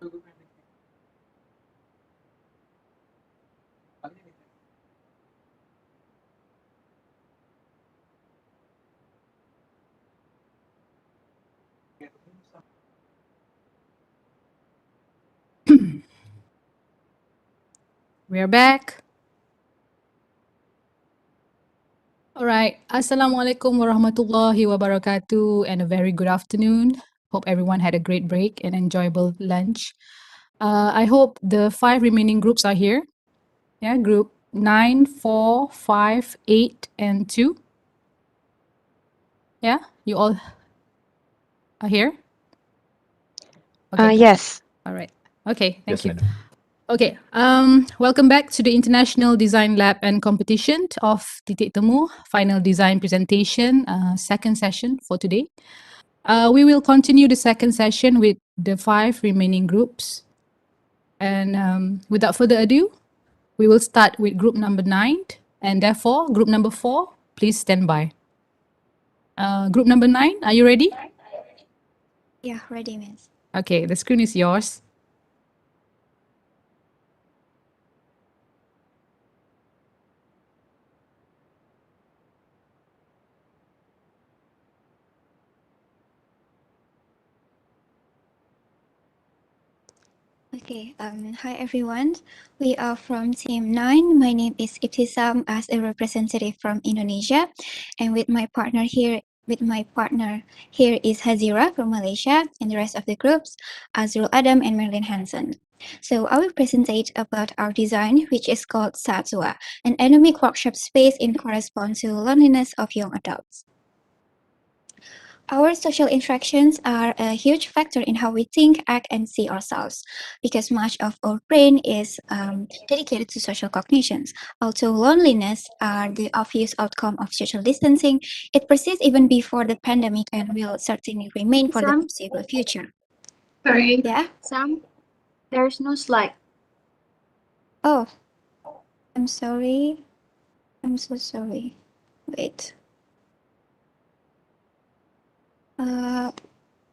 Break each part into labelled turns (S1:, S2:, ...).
S1: We are back. All right. Assalamualaikum warahmatullahi wabarakatuh and a very good afternoon. Hope everyone had a great break and enjoyable lunch. I hope the 5 remaining groups are here. Yeah, group 9, 4, 5, 8, and 2. Yeah, you all are here? Okay.
S2: Yes.
S1: All right. Okay, thank
S3: Yes,
S1: you.
S3: madam.
S1: Okay, welcome back to the International Design Lab and Competition of Titik Temu, final design presentation, second session for today. We will continue the second session with the 5 remaining groups. And without further ado, we will start with group number 9, and therefore group number 4, please stand by. Group number 9, are you ready?
S4: Yeah, ready, miss.
S1: Okay, the screen is yours.
S4: Okay, hi everyone. We are from Team 9. My name is Ibtisam as a representative from Indonesia. And with my partner here is Hazira from Malaysia and the rest of the groups, Azrul Adam and Marilyn Hansen. So I will present about our design, which is called Satsua, an endemic workshop space in corresponds to loneliness of young adults. Our social interactions are a huge factor in how we think, act, and see ourselves, because much of our brain is dedicated to social cognitions. Although loneliness are the obvious outcome of social distancing, it persists even before the pandemic and will certainly remain for the foreseeable future.
S5: Sorry.
S4: Yeah?
S5: Sam, there's no slide.
S4: Oh, I'm sorry. I'm so sorry. Wait.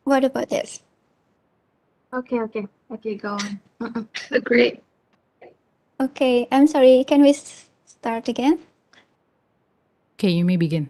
S4: What about this?
S5: Okay, go on.
S2: Great.
S4: Okay, I'm sorry. Can we start again?
S1: Okay, you may begin.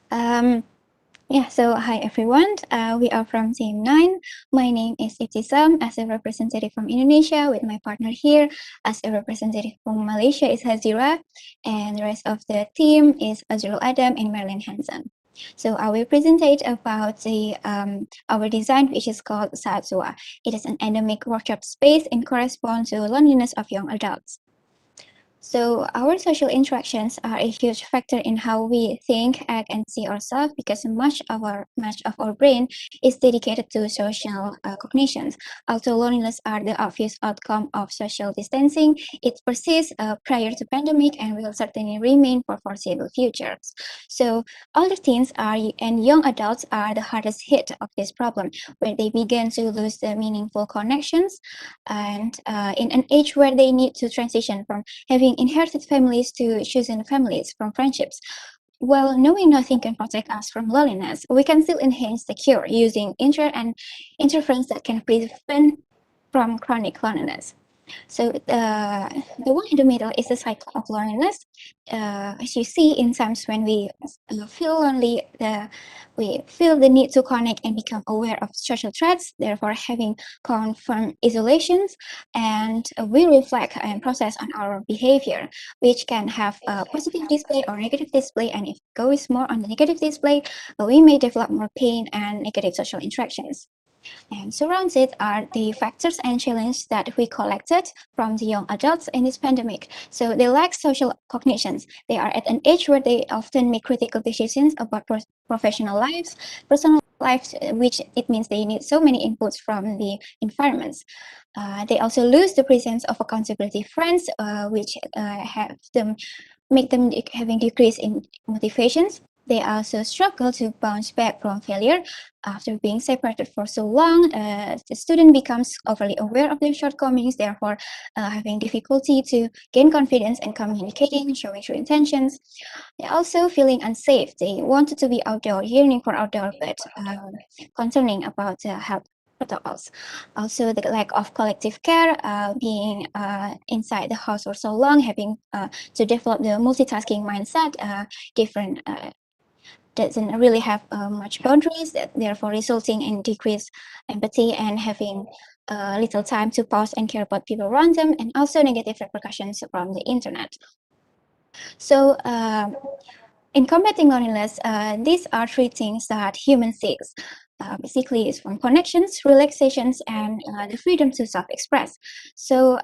S4: Yeah, so hi everyone. We are from Team 9. My name is Ibtisam as a representative from Indonesia, with my partner here as a representative from Malaysia is Hazira, and the rest of the team is Azrul Adam and Marilyn Hansen. So I will present about our design, which is called Satsua. It is an endemic workshop space and corresponds to loneliness of young adults. So our social interactions are a huge factor in how we think, act, and see ourselves, because much of our brain is dedicated to social cognitions. Although loneliness are the obvious outcome of social distancing, it persists prior to pandemic and will certainly remain for foreseeable futures. So older teens and young adults are the hardest hit of this problem, where they begin to lose the meaningful connections, and in an age where they need to transition from having inherited families to chosen families from friendships. While knowing nothing can protect us from loneliness, we can still enhance the cure using interference that can prevent from chronic loneliness. So the one in the middle is the cycle of loneliness. As you see, in times when we feel lonely, we feel the need to connect and become aware of social threats, therefore having confirmed isolations, and we reflect and process on our behavior, which can have a positive display or negative display. And if it goes more on the negative display, we may develop more pain and negative social interactions. And surrounds it are the factors and challenges that we collected from the young adults in this pandemic. So they lack social cognitions. They are at an age where they often make critical decisions about professional lives, personal lives, which it means they need so many inputs from the environments. They also lose the presence of accountability friends, which make them having decrease in motivations. They also struggle to bounce back from failure. After being separated for so long, the student becomes overly aware of their shortcomings, therefore having difficulty to gain confidence and communicating, showing true intentions. They're also feeling unsafe. They wanted to be outdoor, yearning for outdoor, but concerning about health protocols. Also, the lack of collective care, being inside the house for so long, having to develop the multitasking mindset, different doesn't really have much boundaries, therefore resulting in decreased empathy and having little time to pause and care about people around them, and also negative repercussions from the internet. So in combating loneliness, these are three things that humans seek. Basically, it's from connections, relaxations, and the freedom to self-express. So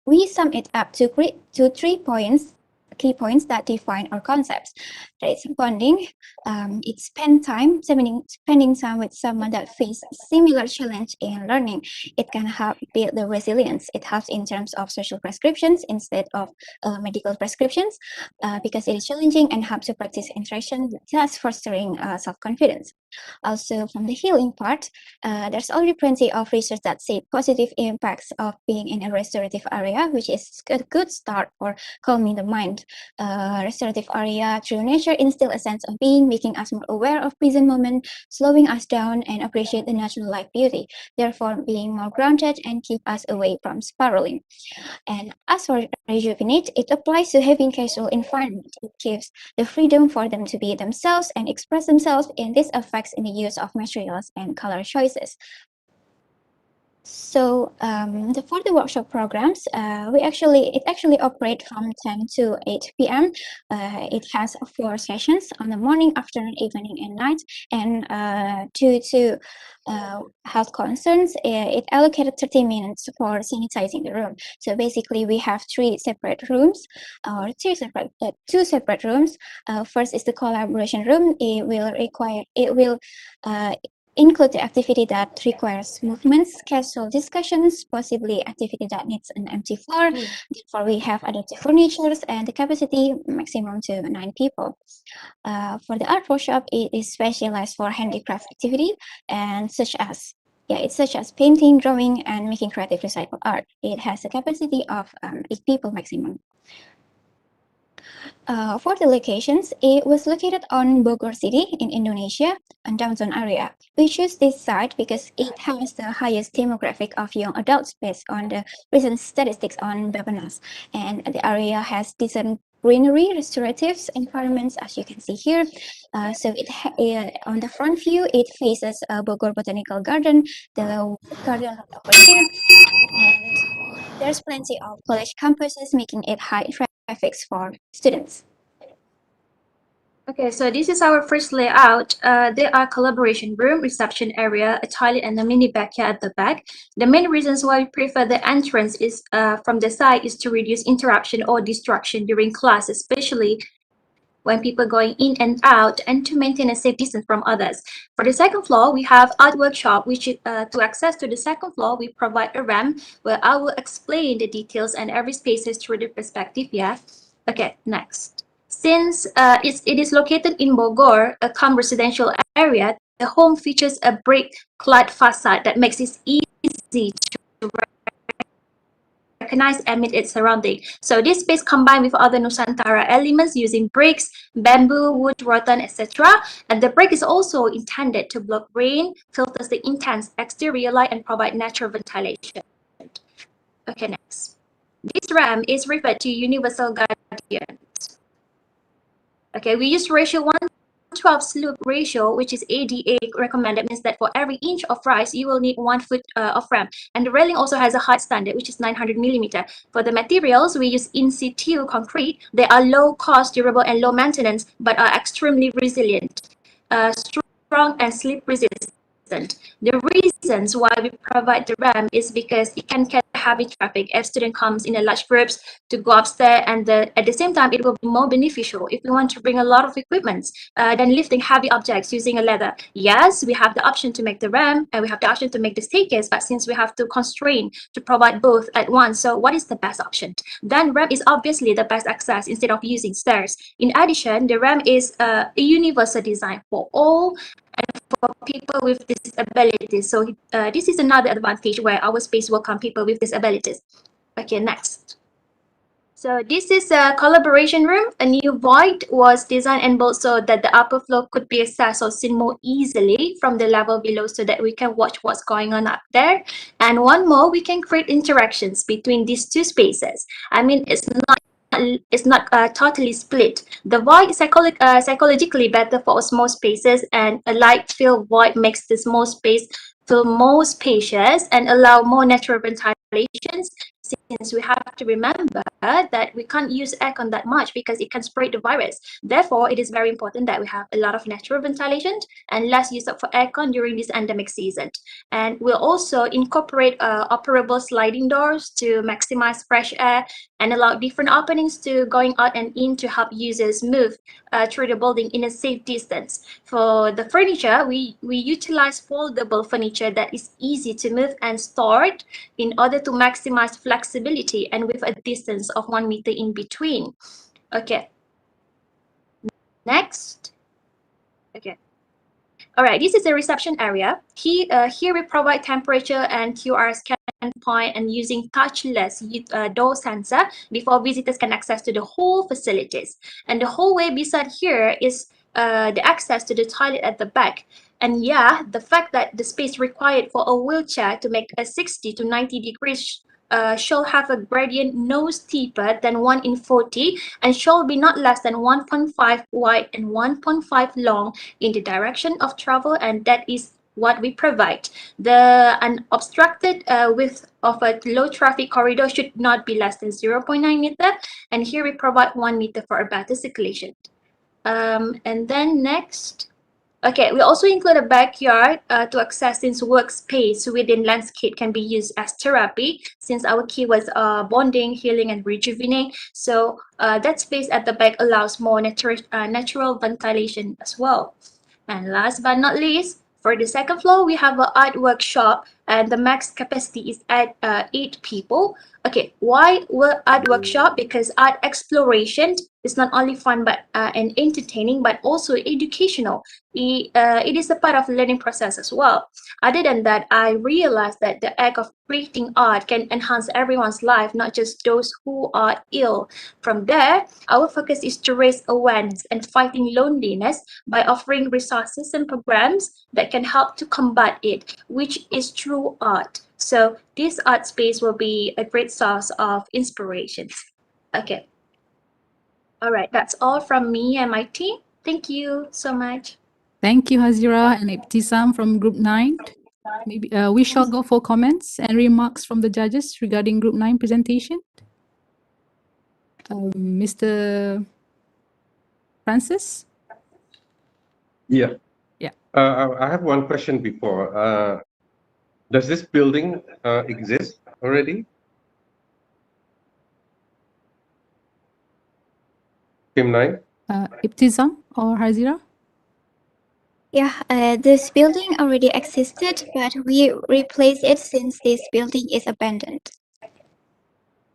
S4: we sum it up to 3 points, key points that define our concepts. That is bonding. It's spending time with someone that faces similar challenge in learning. It can help build the resilience. It helps in terms of social prescriptions instead of medical prescriptions, because it is challenging and helps to practice interaction, thus fostering self-confidence. Also, from the healing part, there's already plenty of research that say positive impacts of being in a restorative area, which is a good start for calming the mind. Restorative area through nature instill a sense of being, making us more aware of present moment, slowing us down and appreciate the natural life beauty, therefore being more grounded and keep us away from spiraling. And as for rejuvenate, it applies to having casual environment. It gives the freedom for them to be themselves and express themselves, and this affects in the use of materials and color choices. So for the workshop programs, it actually operates from 10 to 8 p.m. It has 4 sessions on the morning, afternoon, evening, and night. And due to health concerns, it allocated 30 minutes for sanitizing the room. So basically, we have 3 separate rooms, or 2 separate rooms. First is the collaboration room. It will include the activity that requires movements, casual discussions, possibly activity that needs an empty floor. Therefore, we have adaptive furniture and the capacity maximum to 9 people. For the art workshop, it is specialized for handicraft activity and such as painting, drawing, and making creative recycled art. It has a capacity of 8 people maximum. For the locations, it was located on Bogor City in Indonesia, and downtown area. We choose this site because it has the highest demographic of young adults based on the recent statistics on Bappenas, and the area has decent greenery, restorative environments, as you can see here. So on the front view, it faces Bogor Botanical Garden, the garden over here, and there's plenty of college campuses, making it high traffic for students.
S5: Okay, so this is our first layout. There are collaboration room, reception area, a toilet, and a mini backyard at the back. The main reasons why we prefer the entrance is from the side is to reduce interruption or distraction during class, especially when people going in and out, and to maintain a safe distance from others. For the second floor, we have art workshop, which to access to the second floor, we provide a ramp where I will explain the details and every spaces through the perspective. Yeah. Okay, next. Since it is located in Bogor, a calm residential area, the home features a brick-clad facade that makes it easy to recognize amid its surrounding. So this space combined with other Nusantara elements using bricks, bamboo, wood, rattan, etc. And the brick is also intended to block rain, filters the intense exterior light, and provide natural ventilation. Okay, next. This RAM is referred to universal guardian. Okay, we use ratio 1:12 slope ratio, which is ADA recommended, means that for every inch of rise, you will need 1 foot of ramp. And the railing also has a height standard, which is 900 millimeter. For the materials, we use in situ concrete. They are low cost, durable, and low maintenance, but are extremely resilient, strong, and slip resistant. The reasons why we provide the ramp is because it can carry heavy traffic if student comes in a large groups to go upstairs, and at the same time, it will be more beneficial if we want to bring a lot of equipment than lifting heavy objects using a ladder. Yes, we have the option to make the ramp and we have the option to make the staircase, but since we have to constrain to provide both at once, so what is the best option? Then ramp is obviously the best access instead of using stairs. In addition, the ramp is a universal design for all for people with disabilities. So this is another advantage where our space welcome people with disabilities. Okay, next. So this is a collaboration room. A new void was designed and built so that the upper floor could be accessed or seen more easily from the level below so that we can watch what's going on up there. And one more, we can create interactions between these two spaces. I mean, it's not totally split. The void is psychologically better for small spaces, and a light-filled void makes the small space feel more spacious and allow more natural ventilations. Since we have to remember that we can't use aircon that much because it can spread the virus. Therefore, it is very important that we have a lot of natural ventilation and less use of aircon during this endemic season. And we'll also incorporate operable sliding doors to maximize fresh air and allow different openings to going out and in to help users move through the building in a safe distance. For the furniture, we utilize foldable furniture that is easy to move and stored in order to maximize flexibility and with a distance of 1 meter in between. Okay. Next. Okay. All right, this is the reception area. Here we provide temperature and QR scan point and using touchless door sensor before visitors can access to the whole facilities. And the hallway beside here is the access to the toilet at the back. And yeah, the fact that the space required for a wheelchair to make a 60 to 90 degrees shall have a gradient no steeper than 1 in 40 and shall be not less than 1.5 wide and 1.5 long in the direction of travel, and that is what we provide. The unobstructed width of a low traffic corridor should not be less than 0.9 meter, and here we provide 1 meter for a better circulation. And then next. Okay, we also include a backyard to access since workspace within landscape can be used as therapy since our key was bonding, healing, and rejuvenating. So that space at the back allows more natural ventilation as well. And last but not least, for the second floor, we have an art workshop and the max capacity is at 8 people. Okay, why art workshop? Because art exploration is not only fun but and entertaining, but also educational. It is a part of the learning process as well. Other than that, I realized that the act of creating art can enhance everyone's life, not just those who are ill. From there, our focus is to raise awareness and fighting loneliness by offering resources and programs that can help to combat it, which is true art. So this art space will be a great source of inspiration. Okay. All right, that's all from me and my team. Thank you so much.
S1: Thank you, Hazira and Ibtisam from Group 9. Maybe we shall go for comments and remarks from the judges regarding Group 9 presentation. Mr. Francis?
S2: Yeah.
S1: Yeah.
S2: I have one question before. Does this building exist already? Team 9?
S1: Ibtisam or Hazira?
S4: Yeah, this building already existed, but we replaced it since this building is abandoned.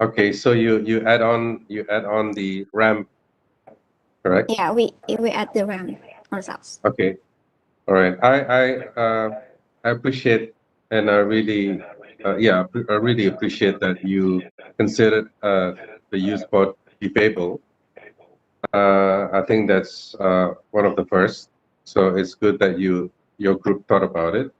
S2: Okay, so you add on the ramp, correct?
S4: Yeah, we add the ramp ourselves.
S2: Okay, all right. I appreciate and I really I really appreciate that you considered the use board disabled. I think that's one of the first. So it's good that your group thought about it.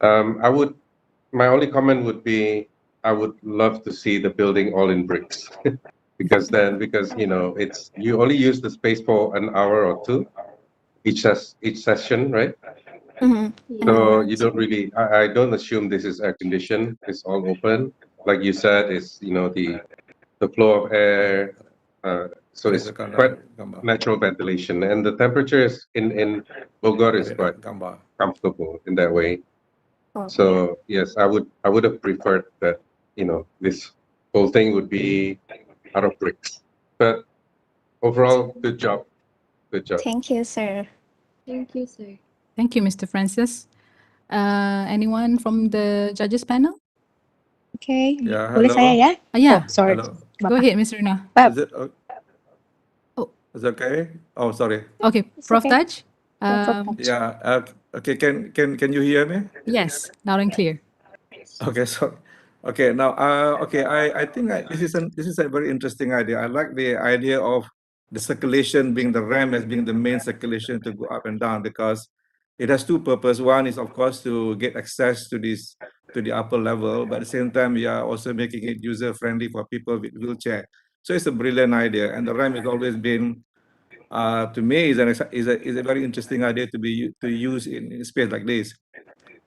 S2: My only comment would be, I would love to see the building all in bricks, because you know you only use the space for an hour or two each session, right?
S4: Mm-hmm.
S2: So you don't really. I don't assume this is air conditioned. It's all open, like you said. It's the flow of air. So it's quite natural ventilation, and the temperature is in Bogor is quite comfortable in that way. So yes, I would have preferred that this whole thing would be out of bricks. But overall, good job. Good job.
S4: Thank you, sir.
S5: Thank you, sir.
S1: Thank you, Mr. Francis. Anyone from the judges panel?
S3: Okay.
S6: Yeah,
S3: Boleh saya
S6: hello.
S3: ya?
S1: Yeah,
S3: Oh, sorry.
S6: Hello.
S1: go ahead, Ms. Rina.
S3: Pak,
S6: Is it
S1: Oh.
S6: is it okay? Oh, sorry.
S1: Okay,
S3: It's
S1: Prof.
S3: okay.
S1: Taj?
S3: Yeah, Prof. Taj.
S6: Yeah. Okay. Can you hear me?
S1: Yes, loud and clear.
S6: Okay. So Okay, now, I think this is a very interesting idea. I like the idea of the circulation being the ramp as being the main circulation to go up and down, because it has two purposes. One is, of course, to get access to the upper level, but at the same time, we are also making it user friendly for people with wheelchair. So it's a brilliant idea, and the ramp has always been, to me, is a very interesting idea to use in a space like this.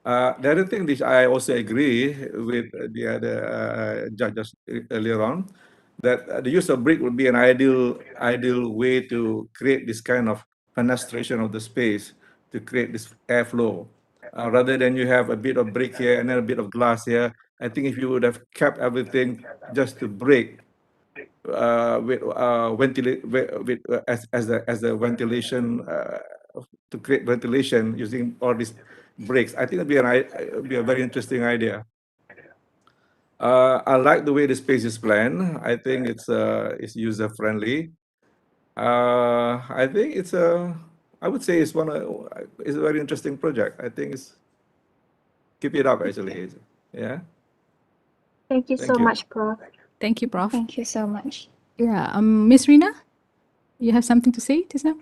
S6: The other thing which I also agree with the other judges earlier on, that the use of brick would be an ideal way to create this kind of fenestration of the space, to create this airflow. Rather than you have a bit of brick here and then a bit of glass here, I think if you would have kept everything just to brick, as the ventilation, to create ventilation using all these bricks, I think it'd be a very interesting idea. I like the way the space is planned. I think it's user friendly. I think I would say it's it's a very interesting project. I think keep it up actually. Yeah.
S5: Thank you so much, Prof.
S1: Thank you, Prof.
S4: Thank you so much.
S1: Yeah, Miss Rina, you have something to say, Tisna?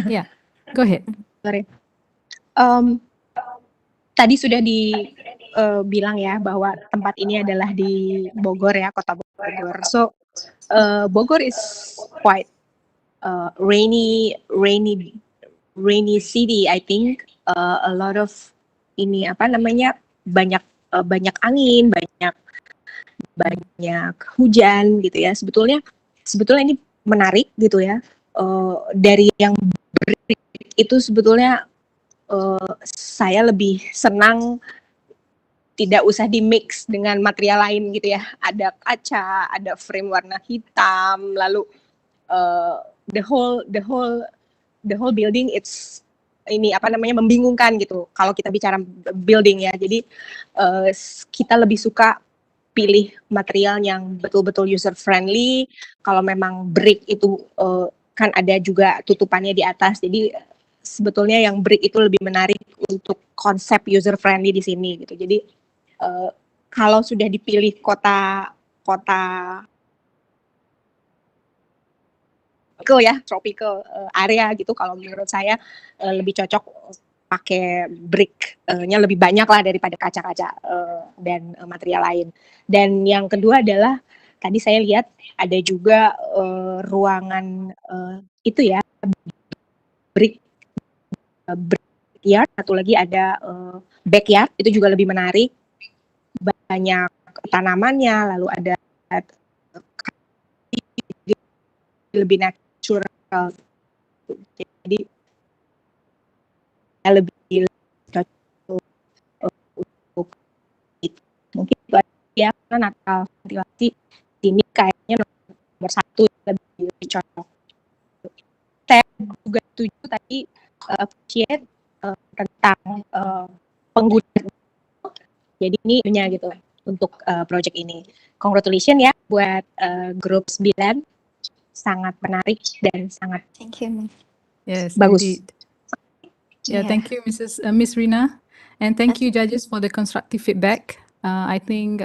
S1: Yeah, go ahead.
S3: Sorry. Tadi sudah dibilang ya bahwa tempat ini adalah di Bogor ya, kota Bogor. So Bogor is quite rainy city, I think. A lot of banyak angin, banyak hujan gitu ya. Sebetulnya ini menarik gitu ya. Dari yang brick itu sebetulnya saya lebih senang tidak usah di mix dengan material lain gitu ya. Ada kaca, ada frame warna hitam, lalu the whole building it's membingungkan gitu kalau kita bicara building ya. Jadi kita lebih suka pilih material yang betul-betul user friendly. Kalau memang brick itu kan ada juga tutupannya di atas. Jadi sebetulnya yang brick itu lebih menarik untuk konsep user friendly di sini gitu. Jadi kalau sudah dipilih kota tropical area gitu, kalau menurut saya lebih cocok pakai brick-nya lebih banyak lah daripada kaca-kaca dan material lain. Dan yang kedua adalah tadi saya lihat ada juga ruangan itu ya, brick yard, satu lagi ada backyard, itu juga lebih menarik, banyak tanamannya, lalu ada lebih natural, jadi lebih cocok untuk itu. Mungkin itu aja karena natal ventilasi ini kayaknya nomor satu, lebih cocok. Saya juga setuju tadi appreciate tentang pengguna. Jadi ini punya gitu untuk project ini. Congratulations ya buat grup 9, sangat menarik dan sangat
S4: Thank you.
S1: Yes,
S3: bagus.
S1: indeed. Yeah, thank you, Miss Rina, and thank you, judges, for the constructive feedback. I think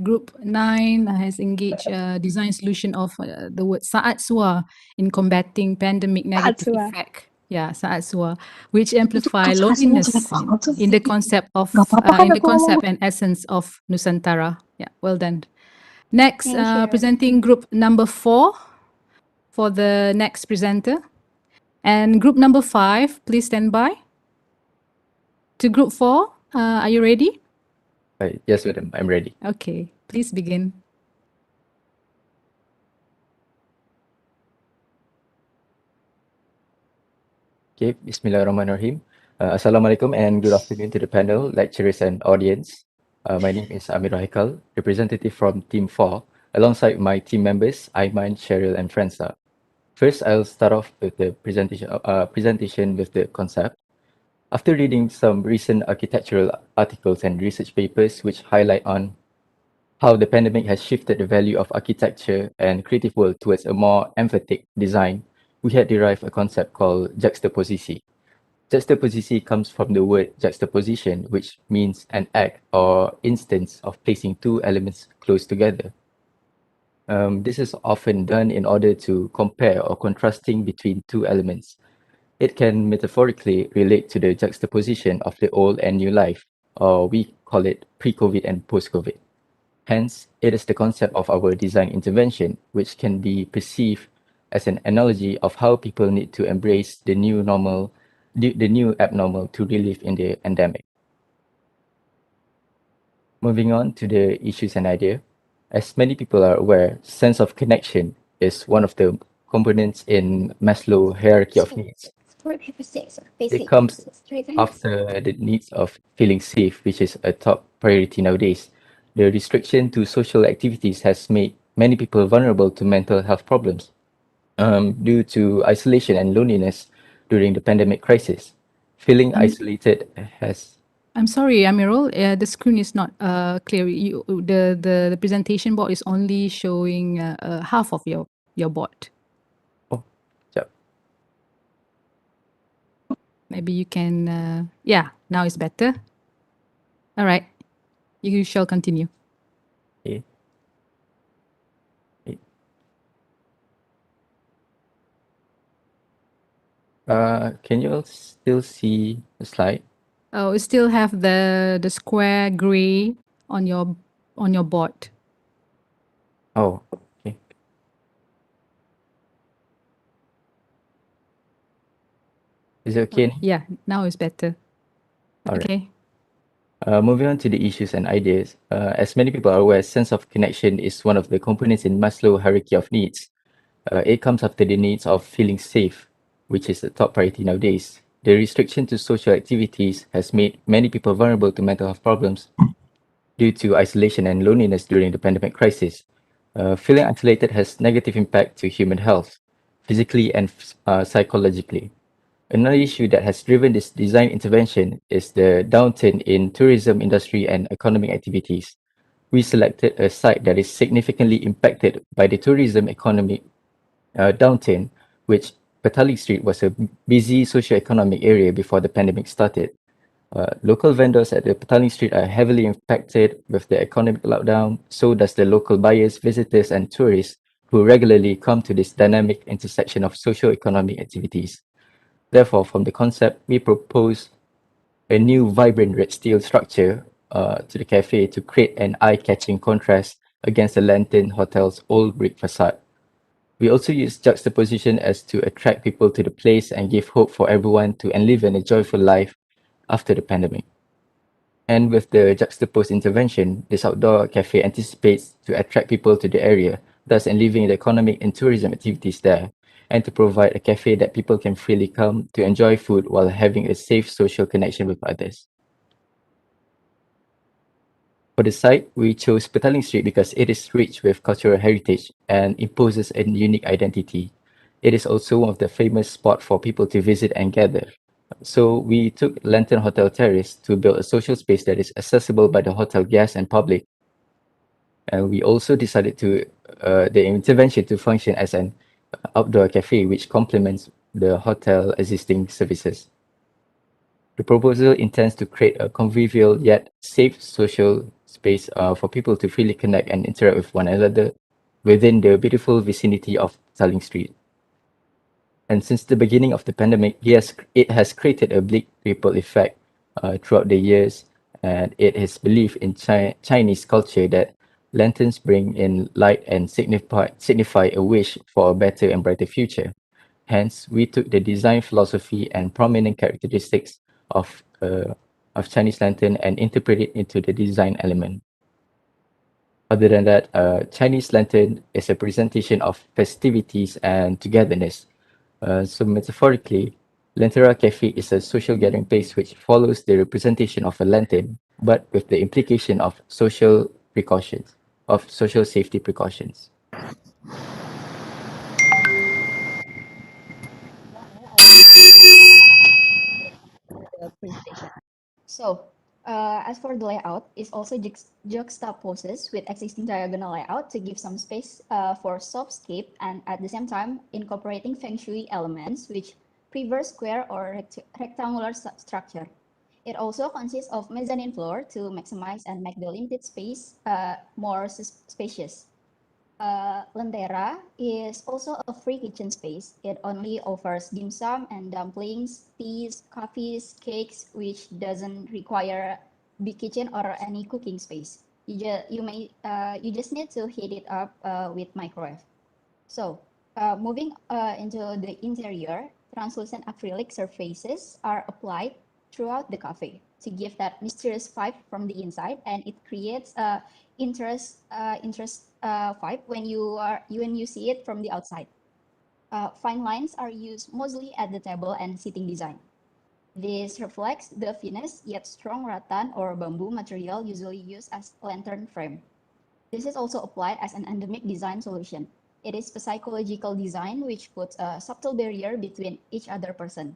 S1: Group 9 has engaged design solution of the word saat sua in combating pandemic negative effect. Yeah, saat sua, which amplify loneliness in the concept and essence of Nusantara. Yeah, well done. Next, presenting group number 4 for the next presenter. And group number 5, please stand by. To group 4, are you ready?
S7: Yes, madam, I'm ready.
S1: Okay, please begin.
S7: Okay, Bismillahirrahmanirrahim. Assalamualaikum and good afternoon to the panel, lecturers and audience. My name is Amir Rahikal, representative from Team 4, alongside my team members, Aiman, Cheryl, and Fransa. First, I'll start off with the presentation with the concept. After reading some recent architectural articles and research papers which highlight on how the pandemic has shifted the value of architecture and creative world towards a more emphatic design, we had derived a concept called juxtaposisi. Juxtaposition comes from the word juxtaposition, which means an act or instance of placing two elements close together. This is often done in order to compare or contrasting between two elements. It can metaphorically relate to the juxtaposition of the old and new life, or we call it pre-COVID and post-COVID. Hence, it is the concept of our design intervention, which can be perceived as an analogy of how people need to embrace the new normal, the new abnormal to relive in the endemic. Moving on to the issues and idea. As many people are aware, sense of connection is one of the components in Maslow hierarchy of needs. It comes after the needs of feeling safe, which is a top priority nowadays. The restriction to social activities has made many people vulnerable to mental health problems due to isolation and loneliness during the pandemic crisis. Feeling isolated has
S1: I'm sorry, Amirul. The screen is not clear. The presentation board is only showing half of your board.
S7: oh, jap.
S1: Maybe you can. Yeah, now it's better. All right, you shall continue.
S7: Okay. Okay. Can you all still see the slide?
S1: Oh, you still have the square gray on your board.
S7: Oh, okay. Is it okay now?
S1: Yeah, now it's better.
S7: All right.
S1: Okay.
S7: Moving on to the issues and ideas. As many people are aware, sense of connection is one of the components in Maslow hierarchy of needs. It comes after the needs of feeling safe, which is the top priority nowadays. The restriction to social activities has made many people vulnerable to mental health problems due to isolation and loneliness during the pandemic crisis. Feeling isolated has negative impact to human health, physically and psychologically. Another issue that has driven this design intervention is the downturn in tourism industry and economic activities. We selected a site that is significantly impacted by the tourism economic downturn, which Petaling Street was a busy socio-economic area before the pandemic started. Local vendors at the Petaling Street are heavily impacted with the economic lockdown, so does the local buyers, visitors, and tourists who regularly come to this dynamic intersection of socio-economic activities. Therefore, from the concept, we propose a new vibrant red steel structure to the cafe to create an eye-catching contrast against the Lantern Hotel's old brick facade. We also use juxtaposition as to attract people to the place and give hope for everyone to enliven a joyful life after the pandemic. And with the juxtaposed intervention, this outdoor cafe anticipates to attract people to the area, thus enlivening the economic and tourism activities there, and to provide a cafe that people can freely come to enjoy food while having a safe social connection with others. For the site, we chose Petaling Street because it is rich with cultural heritage and imposes a unique identity. It is also one of the famous spots for people to visit and gather. So we took Lantern Hotel Terrace to build a social space that is accessible by the hotel guests and public. And we also decided to the intervention to function as an outdoor cafe, which complements the hotel existing services. The proposal intends to create a convivial yet safe social space for people to freely connect and interact with one another within the beautiful vicinity of Saling Street. And since the beginning of the pandemic, yes, it has created a bleak ripple effect throughout the years, and it is believed in Chinese culture that lanterns bring in light and signify a wish for a better and brighter future. Hence, we took the design philosophy and prominent characteristics of Chinese lantern and interpret it into the design element. Other than that, Chinese lantern is a presentation of festivities and togetherness. So metaphorically, Lantera Cafe is a social gathering place which follows the representation of a lantern, but with the implication of social precautions, of social safety precautions.
S8: So, as for the layout, it's also juxtaposes with existing diagonal layout to give some space for softscape and at the same time incorporating feng shui elements which prefer square or rectangular structure. It also consists of mezzanine floor to maximize and make the limited space more spacious. Lentera is also a free kitchen space. It only offers dim sum and dumplings, teas, coffees, cakes, which doesn't require big kitchen or any cooking space. You just need to heat it up with microwave. So, moving into the interior, translucent acrylic surfaces are applied throughout the cafe to give that mysterious vibe from the inside, and it creates a interest vibe when you see it from the outside. Fine lines are used mostly at the table and seating design. This reflects the finesse yet strong rattan or bamboo material usually used as lantern frame. This is also applied as an endemic design solution. It is a psychological design which puts a subtle barrier between each other person.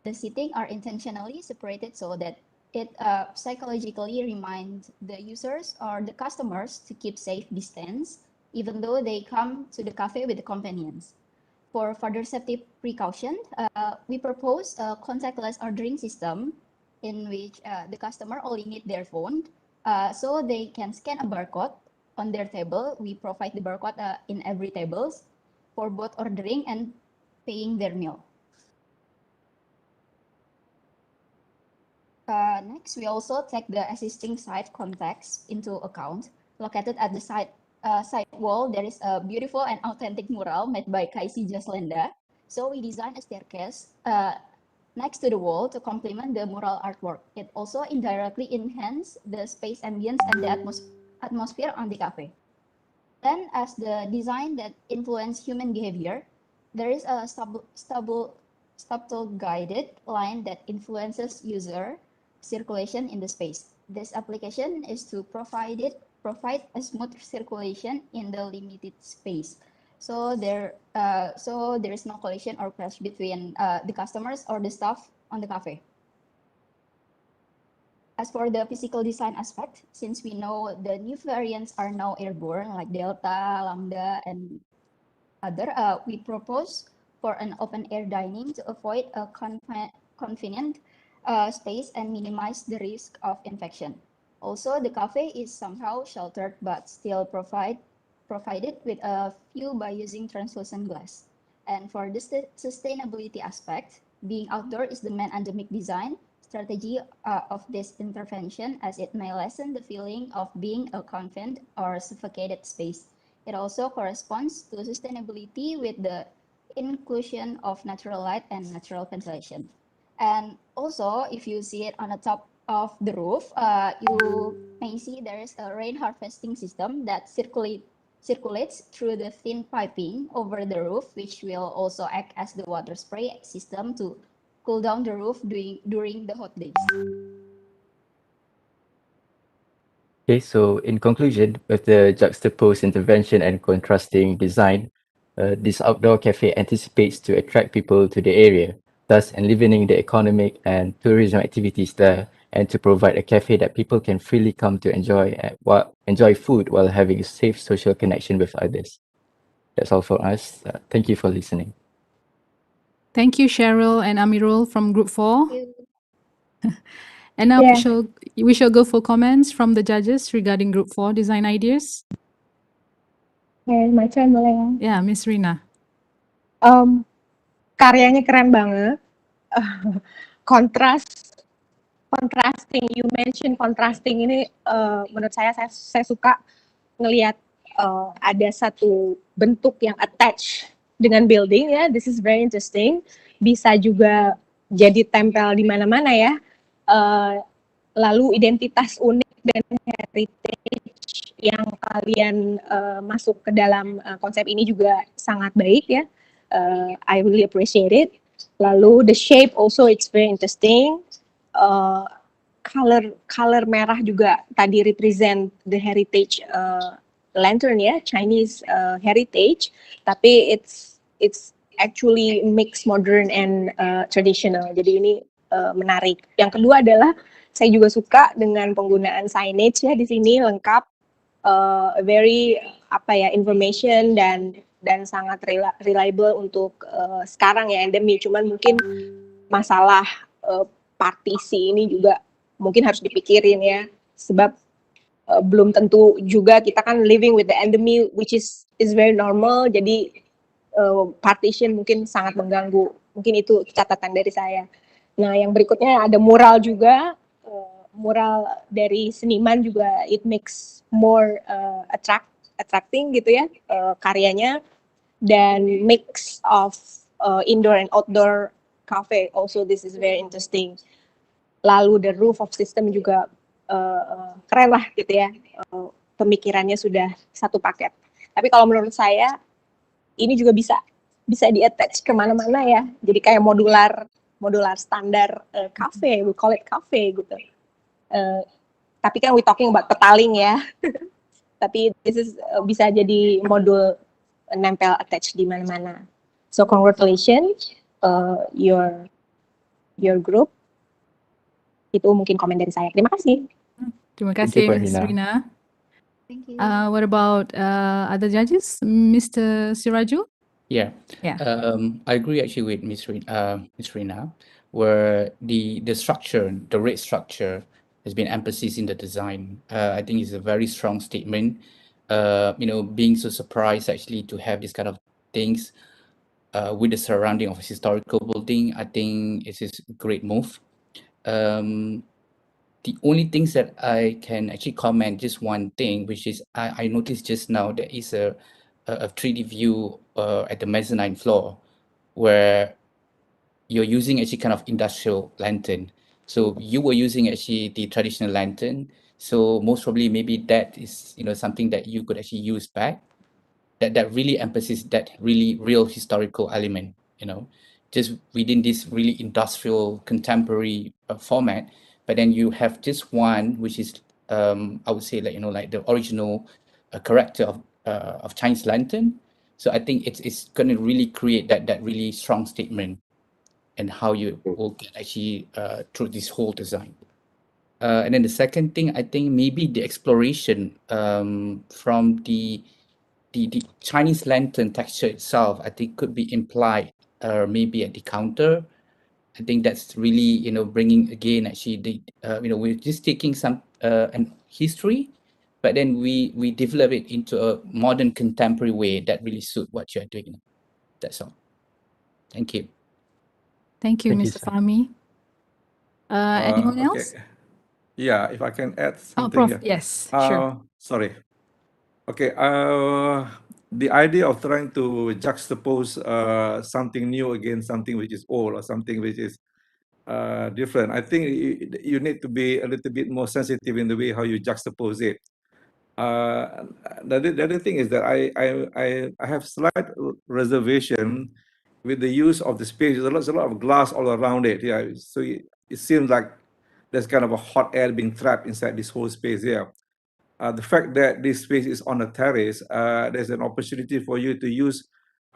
S8: The seating are intentionally separated so that it psychologically reminds the users or the customers to keep safe distance, even though they come to the cafe with the companions. For further safety precaution, we propose a contactless ordering system in which the customer only need their phone so they can scan a barcode on their table. We provide the barcode in every tables for both ordering and paying their meal. Next, we also take the existing site context into account. Located at the side wall, there is a beautiful and authentic mural made by Kaisi Jaslenda. So we designed a staircase next to the wall to complement the mural artwork. It also indirectly enhances the space ambience and the atmosphere on the cafe. Then, as the design that influence human behavior, there is a subtle guided line that influences user circulation in the space. This application is to provide a smooth circulation in the limited space. So there is no collision or clash between the customers or the staff on the cafe. As for the physical design aspect, since we know the new variants are now airborne like Delta, Lambda, and other, we propose for an open air dining to avoid a convenient space and minimize the risk of infection. Also, the cafe is somehow sheltered but still provided with a view by using translucent glass. And for the sustainability aspect, being outdoor is the main endemic design strategy of this intervention, as it may lessen the feeling of being a confined or suffocated space. It also corresponds to sustainability with the inclusion of natural light and natural ventilation. And also, if you see it on the top of the roof, you may see there is a rain harvesting system that circulates through the thin piping over the roof, which will also act as the water spray system to cool down the roof during the hot days.
S7: Okay, so in conclusion, with the juxtaposed intervention and contrasting design, this outdoor cafe anticipates to attract people to the area, thus enlivening the economic and tourism activities there, and to provide a cafe that people can freely come to enjoy food while having a safe social connection with others. That's all for us. Thank you for listening.
S1: Thank you, Cheryl and Amirul from Group 4. And now
S3: Yeah.
S1: we shall go for comments from the judges regarding Group 4 design ideas.
S3: Okay, my turn boleh ya?
S1: Yeah, Miss Rina.
S3: Karyanya keren banget. Contrasting, you mention contrasting ini menurut saya suka ngelihat ada satu bentuk yang attach dengan building ya. This is very interesting. Bisa juga jadi tempel di mana-mana ya. Lalu identitas unik dan heritage yang kalian masuk ke dalam konsep ini juga sangat baik ya. I really appreciate it. Lalu the shape also it's very interesting. Color merah juga tadi represent the heritage lantern ya, Chinese heritage, tapi it's actually mix modern and traditional. Jadi ini menarik. Yang kedua adalah saya juga suka dengan penggunaan signage ya di sini lengkap, very information dan dan sangat reliable untuk sekarang ya Endemic. Cuman mungkin masalah partisi ini juga mungkin harus dipikirin ya, sebab belum tentu juga kita kan living with the endemic which is very normal, jadi partition mungkin sangat mengganggu. Mungkin itu catatan dari saya. Nah, yang berikutnya ada mural juga. Mural dari seniman juga it makes more attracting gitu ya karyanya, dan mix of indoor and outdoor cafe also this is very interesting. Lalu the roof of system juga keren lah gitu ya, pemikirannya sudah satu paket. Tapi kalau menurut saya ini juga bisa di attach kemana-mana ya, jadi kayak modular standar cafe, we call it cafe gitu. Tapi kan we talking about petaling ya. Tapi this is bisa jadi modul nempel attach di mana-mana. So congratulations your group. Itu mungkin komen dari saya. Terima kasih.
S1: Terima kasih, Ms. Rina.
S8: Thank you.
S1: What about other judges, Mr. Sirajul?
S9: Yeah. I agree actually with Ms. Rina, where the structure, the rate structure has been emphasized in the design. I think it's a very strong statement. Being so surprised actually to have this kind of things with the surrounding of a historical building, I think it is a great move. The only things that I can actually comment, just one thing, which is I noticed just now there is a 3D view at the mezzanine floor where you're using actually kind of industrial lantern. So you were using actually the traditional lantern. So most probably maybe that is something that you could actually use back. That really emphasizes that really real historical element, just within this really industrial contemporary format. But then you have just one, which is I would say like the original character of Chinese lantern. So I think it's going to really create that really strong statement and how you will get actually through this whole design. And then the second thing, I think maybe the exploration from the Chinese lantern texture itself, I think could be implied maybe at the counter. I think that's really, bringing again actually the, we're just taking some an history, but then we develop it into a modern contemporary way that really suit what you're doing. That's all. Thank you.
S1: Thank you,
S7: Thank you,
S1: Mr.
S7: sir.
S1: Fahmi. Anyone else?
S6: Yeah, if I can add
S1: Oh,
S6: something
S1: Prof,
S6: here.
S1: yes, sure.
S6: Sorry. Okay, the idea of trying to juxtapose something new against something which is old or something which is different, I think you need to be a little bit more sensitive in the way how you juxtapose it. The other thing is that I have slight reservation with the use of the space. There's a lot of glass all around it. Yeah, so it seems like there's kind of a hot air being trapped inside this whole space here. The fact that this space is on a terrace, there's an opportunity for you to use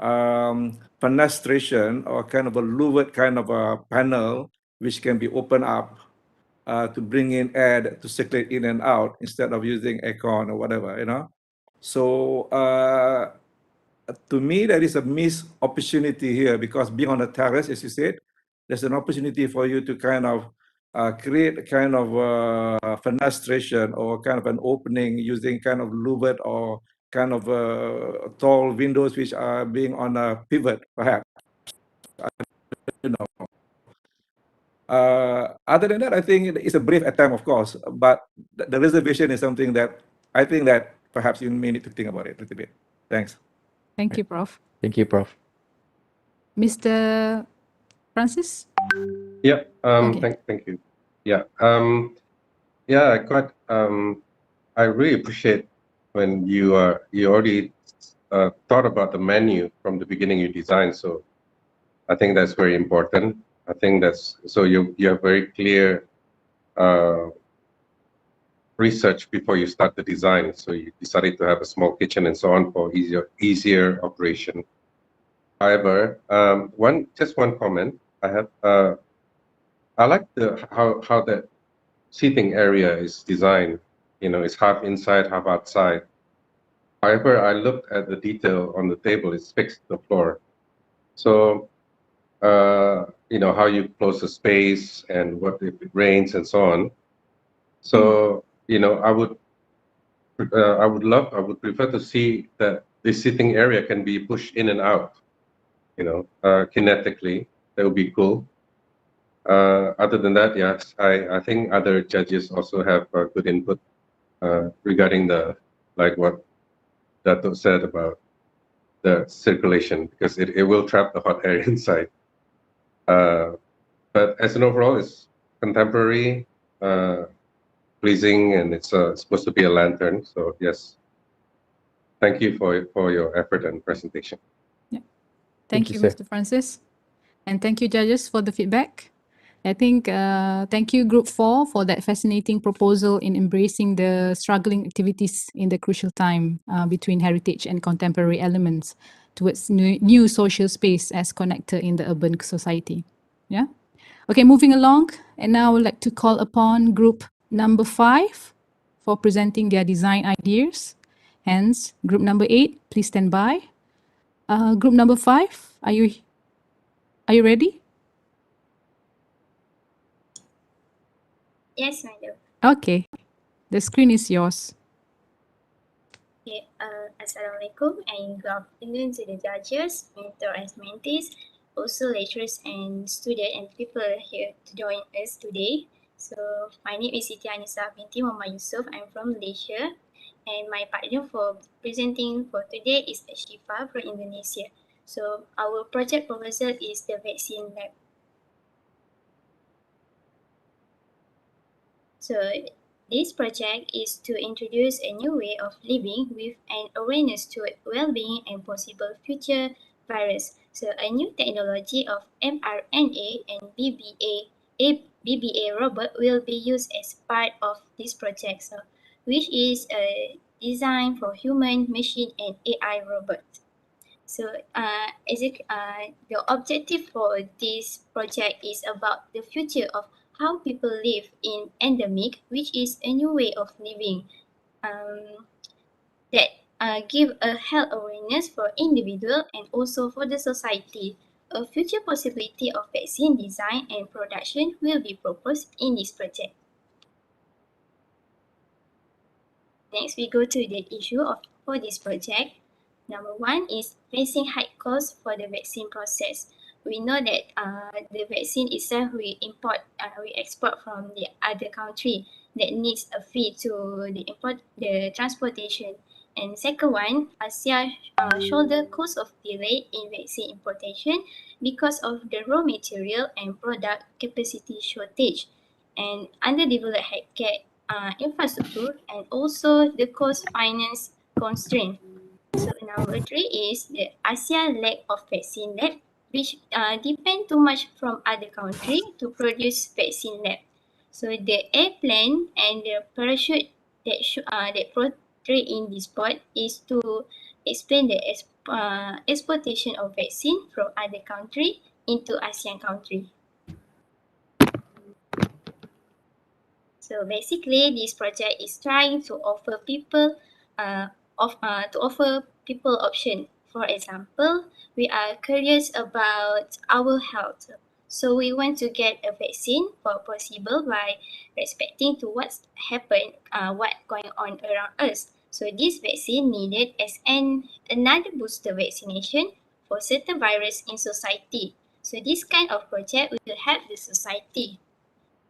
S6: fenestration or kind of a louvered kind of a panel which can be opened up to bring in air to circulate in and out instead of using aircon or whatever, So to me, there is a missed opportunity here because being on a terrace, as you said, there's an opportunity for you to kind of create a kind of fenestration or kind of an opening using kind of louvered or kind of tall windows which are being on a pivot, perhaps. Other than that, I think it's a brave attempt, of course, but the reservation is something that I think that perhaps you may need to think about it a little bit. Thanks.
S1: Thank you, Prof.
S7: Thank you, Prof.
S1: Mr. Francis?
S2: Yeah,
S1: Okay.
S2: thank you. Yeah, yeah, I really appreciate when you already thought about the menu from the beginning you designed. So I think that's very important. I think so you have very clear research before you start the design. So you decided to have a small kitchen and so on for easier operation. However, just one comment I have. I like how the seating area is designed. It's half inside, half outside. However, I looked at the detail on the table, it's fixed to the floor. So, how you close the space and what if it rains and so on. So, I would prefer to see that this sitting area can be pushed in and out, kinetically. That would be cool. Other than that, yes, I think other judges also have good input regarding what Dato said about the circulation, because it will trap the hot air inside. But as an overall, it's contemporary, pleasing, and it's supposed to be a lantern. So yes, thank you for your effort and presentation.
S1: Yeah.
S7: Thank
S1: Thank
S7: you,
S1: you,
S7: sir.
S1: Mr. Francis. And thank you, judges, for the feedback. I think, thank you, Group 4, for that fascinating proposal in embracing the struggling activities in the crucial time between heritage and contemporary elements towards new social space as connector in the urban society. Yeah. Okay, moving along. And now I would like to call upon Group number 5 for presenting their design ideas. Hence, Group number 8, please stand by. Group number 5, are you ready?
S5: Yes, madam.
S1: Okay, the screen is yours.
S5: Okay, Assalamualaikum and good afternoon to the judges, mentor and mentees, also lecturers and students and people here to join us today. So my name is Siti Anissa binti Muhammad Yusof. I'm from Malaysia, and my partner for presenting for today is Shifa from Indonesia. So our project proposal is the vaccine lab. So this project is to introduce a new way of living with an awareness to well-being and possible future virus. So a new technology of mRNA and BBA robot will be used as part of this project, so, which is designed for human, machine, and AI robots. So, the objective for this project is about the future of how people live in Endemic, which is a new way of living that give a health awareness for individual and also for the society. A future possibility of vaccine design and production will be proposed in this project. Next, we go to the issue for this project. Number one is facing high costs for the vaccine process. We know that the vaccine itself we export from the other country that needs a fee to the transportation. And second one, Asia shoulder cost of delay in vaccine importation because of the raw material and product capacity shortage and underdeveloped healthcare infrastructure, and also the cost finance constraint. So number three is the ASEAN lack of vaccine lab, which depend too much from other country to produce vaccine lab. So the airplane and the parachute that portray in this part is to explain the exportation of vaccine from other country into ASEAN country. So basically, this project is trying to offer people option. For example, we are curious about our health, so we want to get a vaccine for possible by respecting to what's happened, what going on around us. So this vaccine needed as another booster vaccination for certain virus in society. So this kind of project will help the society.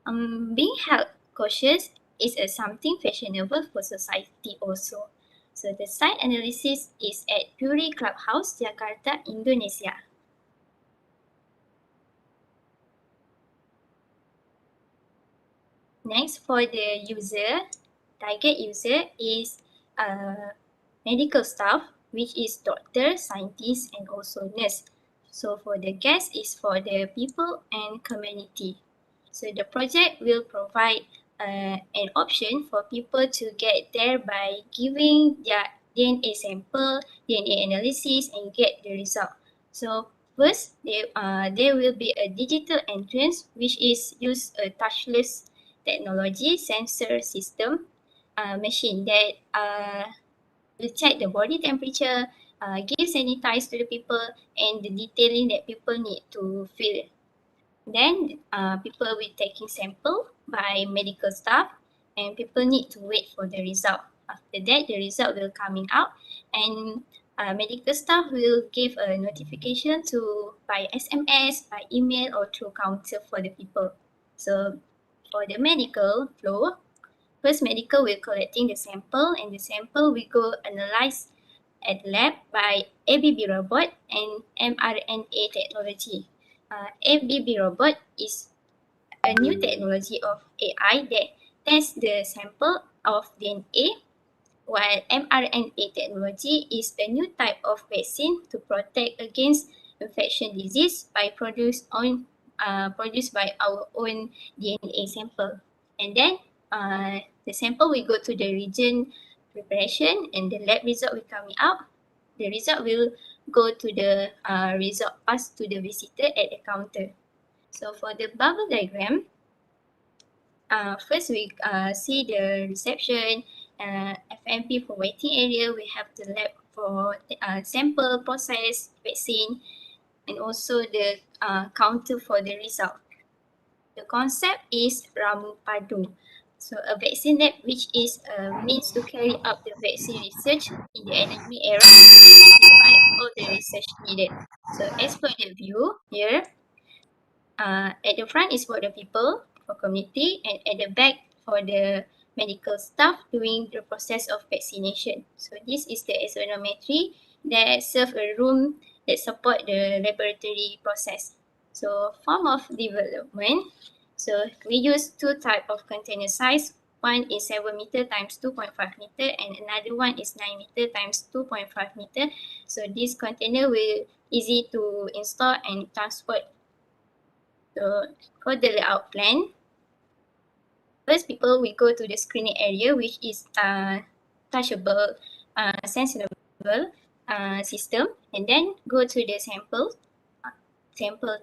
S5: Being health cautious is something fashionable for society also. So the site analysis is at Puri Clubhouse, Jakarta, Indonesia. Next, for the target user is medical staff, which is doctor, scientist, and also nurse. So for the guest is for the people and community. So the project will provide an option for people to get there by giving their DNA sample, DNA analysis, and get the result. So first, there will be a digital entrance, which is use a touchless technology sensor system machine that will check the body temperature, give sanitize to the people, and the detailing that people need to fill. Then people will be taking sample by medical staff, and people need to wait for the result. After that, the result will coming out, and medical staff will give a notification to by SMS, by email, or through counter for the people. So for the medical flow, first medical will collecting the sample, and the sample will go analyze at lab by ABB robot and mRNA technology. ABB robot is a new technology of AI that tests the sample of DNA, while mRNA technology is a new type of vaccine to protect against infection disease by produced by our own DNA sample. And then the sample will go to the region preparation, and the lab result will coming out. The result will go to the result passed to the visitor at the counter. So for the bubble diagram, first we see the reception, FMP for waiting area. We have the lab for sample process, vaccine, and also the counter for the result. The concept is Ramu Padu. So a vaccine lab which is a means to carry out the vaccine research in the endemic era to provide all the research needed. So as per the view here, at the front is for the people, for community, and at the back for the medical staff doing the process of vaccination. So this is the axonometry that serve a room that support the laboratory process. So form of development. So we use two type of container size. One is 7 meter times 2.5 meter, and another one is 9 meter times 2.5 meter. So this container will easy to install and transport. So for the layout plan, first people will go to the screening area, which is touchable, sensible system, and then go to the sample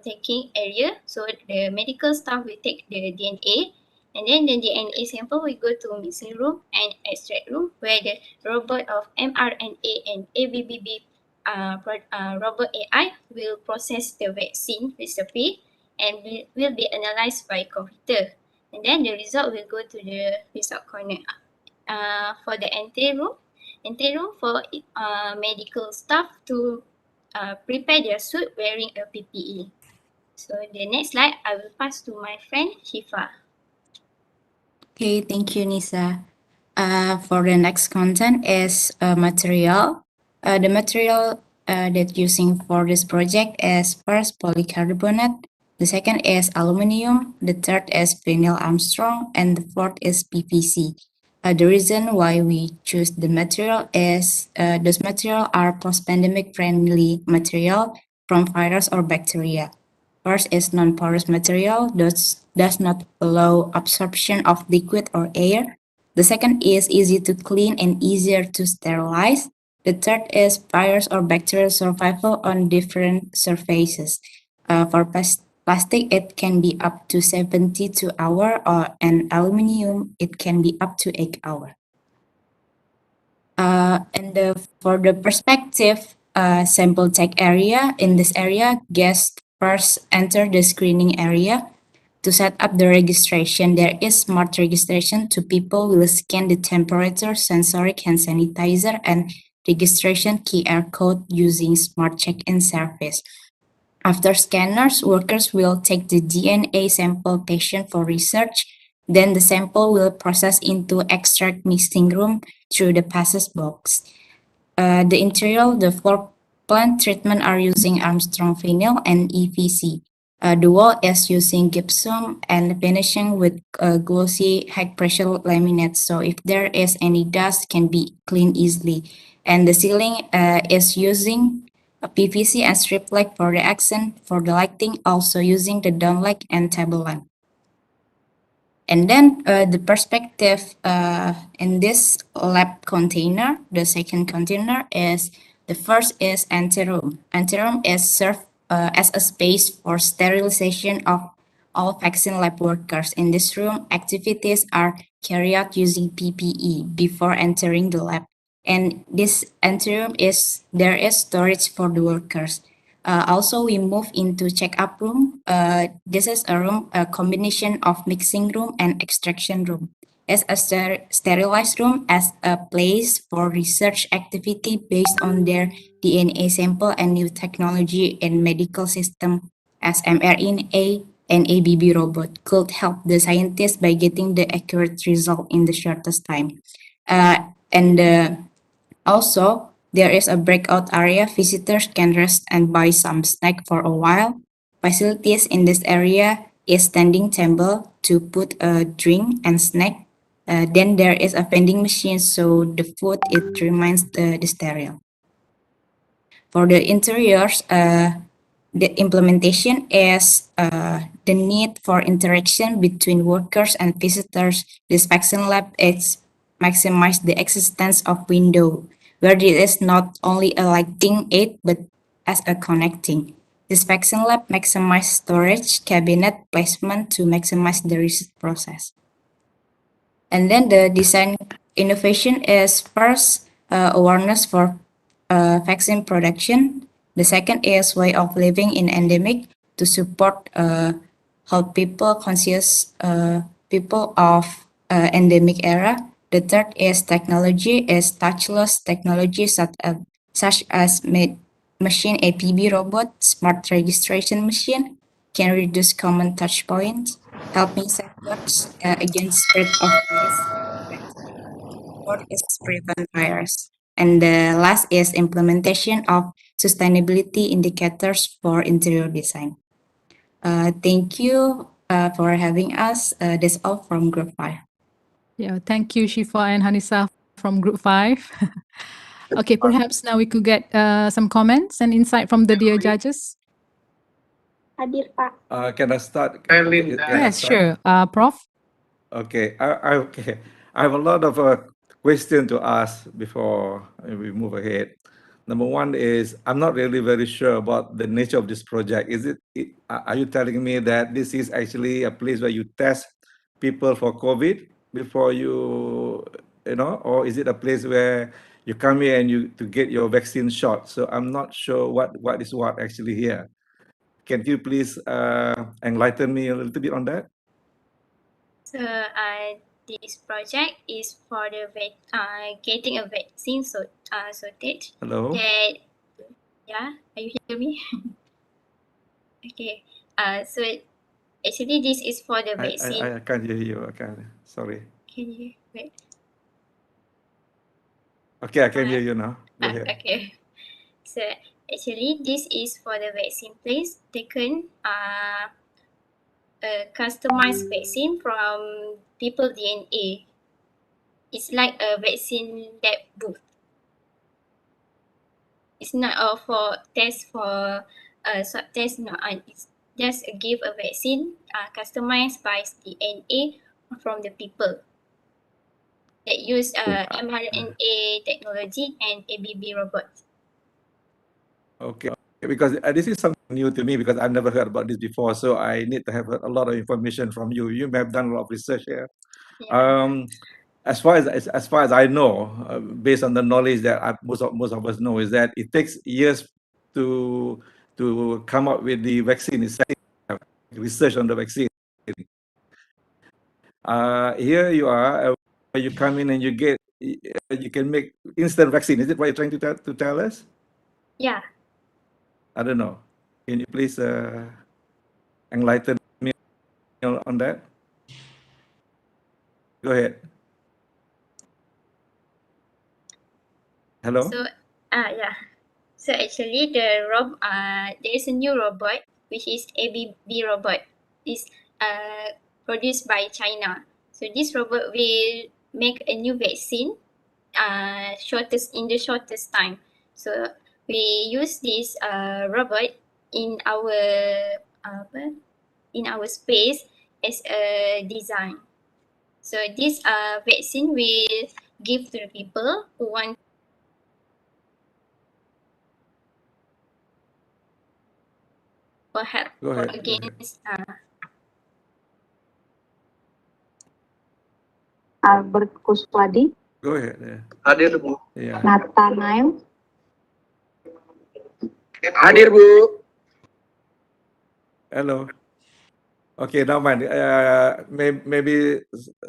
S5: taking area. So the medical staff will take the DNA, and then the DNA sample will go to mixing room and extract room, where the robot of mRNA and ABBB robot AI will process the vaccine recipe and will be analyzed by computer. And then the result will go to the result corner. For the entry room for medical staff to prepare their suit wearing a PPE. So the next slide, I will pass to my friend Shifa.
S10: Okay, thank you, Nisa. For the next content is material. The material that using for this project is first polycarbonate, the second is aluminium, the third is vinyl Armstrong, and the fourth is PVC. The reason why we choose the material is those material are post-pandemic friendly material from virus or bacteria. First is non-porous material, does not allow absorption of liquid or air. The second is easy to clean and easier to sterilize. The third is virus or bacterial survival on different surfaces. For plastic, it can be up to 72 hours, and aluminum, it can be up to 8 hours. For the perspective sample take area, in this area, guests first enter the screening area. To set up the registration, there is smart registration. To people will scan the temperature, sensoric hand sanitizer, and registration QR code using smart check-in service. After scanners, workers will take the DNA sample patient for research. Then the sample will process into extract mixing room through the passes box. The interior, the floor plan treatment are using Armstrong vinyl and EVC. The wall is using gypsum and finishing with glossy high pressure laminate. So if there is any dust, can be cleaned easily. And the ceiling is using a PVC and strip light for the accent. For the lighting, also using the downlight and table lamp. And then the perspective in this lab container, the second container is, the first is anteroom. Anteroom is served as a space for sterilization of all vaccine lab workers. In this room, activities are carried out using PPE before entering the lab. And this anteroom there is storage for the workers. Also, we move into check-up room. This is a room, a combination of mixing room and extraction room. As a sterilized room as a place for research activity based on their DNA sample and new technology in medical system as mRNA and ABB robot could help the scientists by getting the accurate result in the shortest time. Also, there is a breakout area. Visitors can rest and buy some snack for a while. Facilities in this area is standing table to put a drink and snack. Then there is a vending machine, so the food it remains the sterile. For the interiors, the implementation is the need for interaction between workers and visitors. This vaccine lab is maximize the existence of window, where there is not only a lighting aid, but as a connecting. This vaccine lab maximize storage cabinet placement to maximize the research process. And then the design innovation is first awareness for vaccine production. The second is way of living in endemic to support health people conscious people of endemic era. The third is technology is touchless technology such as machine APB robot, smart registration machine can reduce common touch points, helping safeguards against spread of virus. Fourth is prevent virus. And the last is implementation of sustainability indicators for interior design. Thank you for having us. That's all from Group 5.
S1: Yeah, thank you, Shifa and Hanisa from Group 5. Okay, perhaps now we could get some comments and insight from the dear judges.
S5: Hadir, Pak.
S6: Can I start?
S1: Yes, sure. Prof?
S6: Okay, okay. I have a lot of questions to ask before we move ahead. Number one is I'm not really very sure about the nature of this project. Are you telling me that this is actually a place where you test people for COVID before or is it a place where you come here and to get your vaccine shot? So I'm not sure what is what actually here. Can you please enlighten me a little bit on that?
S5: So this project is for the getting a vaccine shortage.
S6: Hello?
S5: That, yeah, are you hear me? Okay. So actually this is for the vaccine.
S6: I can't hear you. I can't. Sorry.
S5: Can you wait?
S6: Okay, I can hear you now. Go ahead.
S5: Okay. So actually this is for the vaccine place taken a customized vaccine from people DNA. It's like a vaccine lab booth. It's not for test for swab test. No, it's just give a vaccine customized by DNA from the people that use mRNA technology and ABB robots.
S6: Okay, because this is something new to me because I've never heard about this before. So I need to have a lot of information from you. You may have done a lot of research here.
S5: Yeah.
S6: As far as I know, based on the knowledge that most of us know, is that it takes years to come up with the vaccine. It's research on the vaccine. Here you are. You come in and you can make instant vaccine. Is it what you're trying to tell us?
S5: Yeah.
S6: I don't know. Can you please enlighten me on that? Go ahead. Hello?
S5: So yeah. So actually there is a new robot which is ABB robot. It's produced by China. So this robot will make a new vaccine in the shortest time. So we use this robot in our space as a design. So this vaccine will give to the people who want for help
S6: Go
S5: or
S6: ahead.
S5: against
S11: Albert Kuswadi.
S6: Go ahead. Yeah.
S11: Hadir Bu.
S6: Yeah.
S4: Nathanael.
S11: Hadir Bu.
S6: Hello. Okay, now mind. Maybe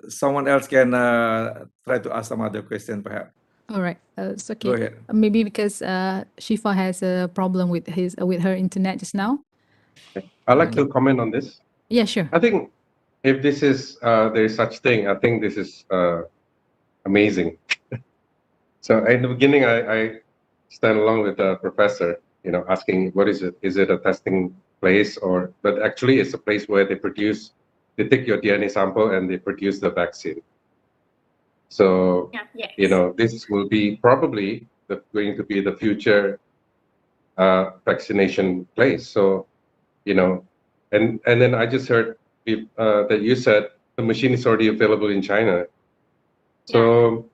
S6: someone else can try to ask some other question, perhaps.
S1: All right, it's
S6: Go
S1: okay.
S6: ahead.
S1: Maybe because Shifa has a problem with her internet just now.
S2: I'd like to comment on this.
S1: Yeah, sure.
S2: I think if this is there is such thing, I think this is amazing. So in the beginning, I stand along with the professor, you know, asking what is it? Is it a testing place or? But actually, it's a place where they take your DNA sample and they produce the vaccine. So
S5: Yes.
S2: you know, this will be probably going to be the future vaccination place. So you know, and then I just heard that you said the machine is already available in China. So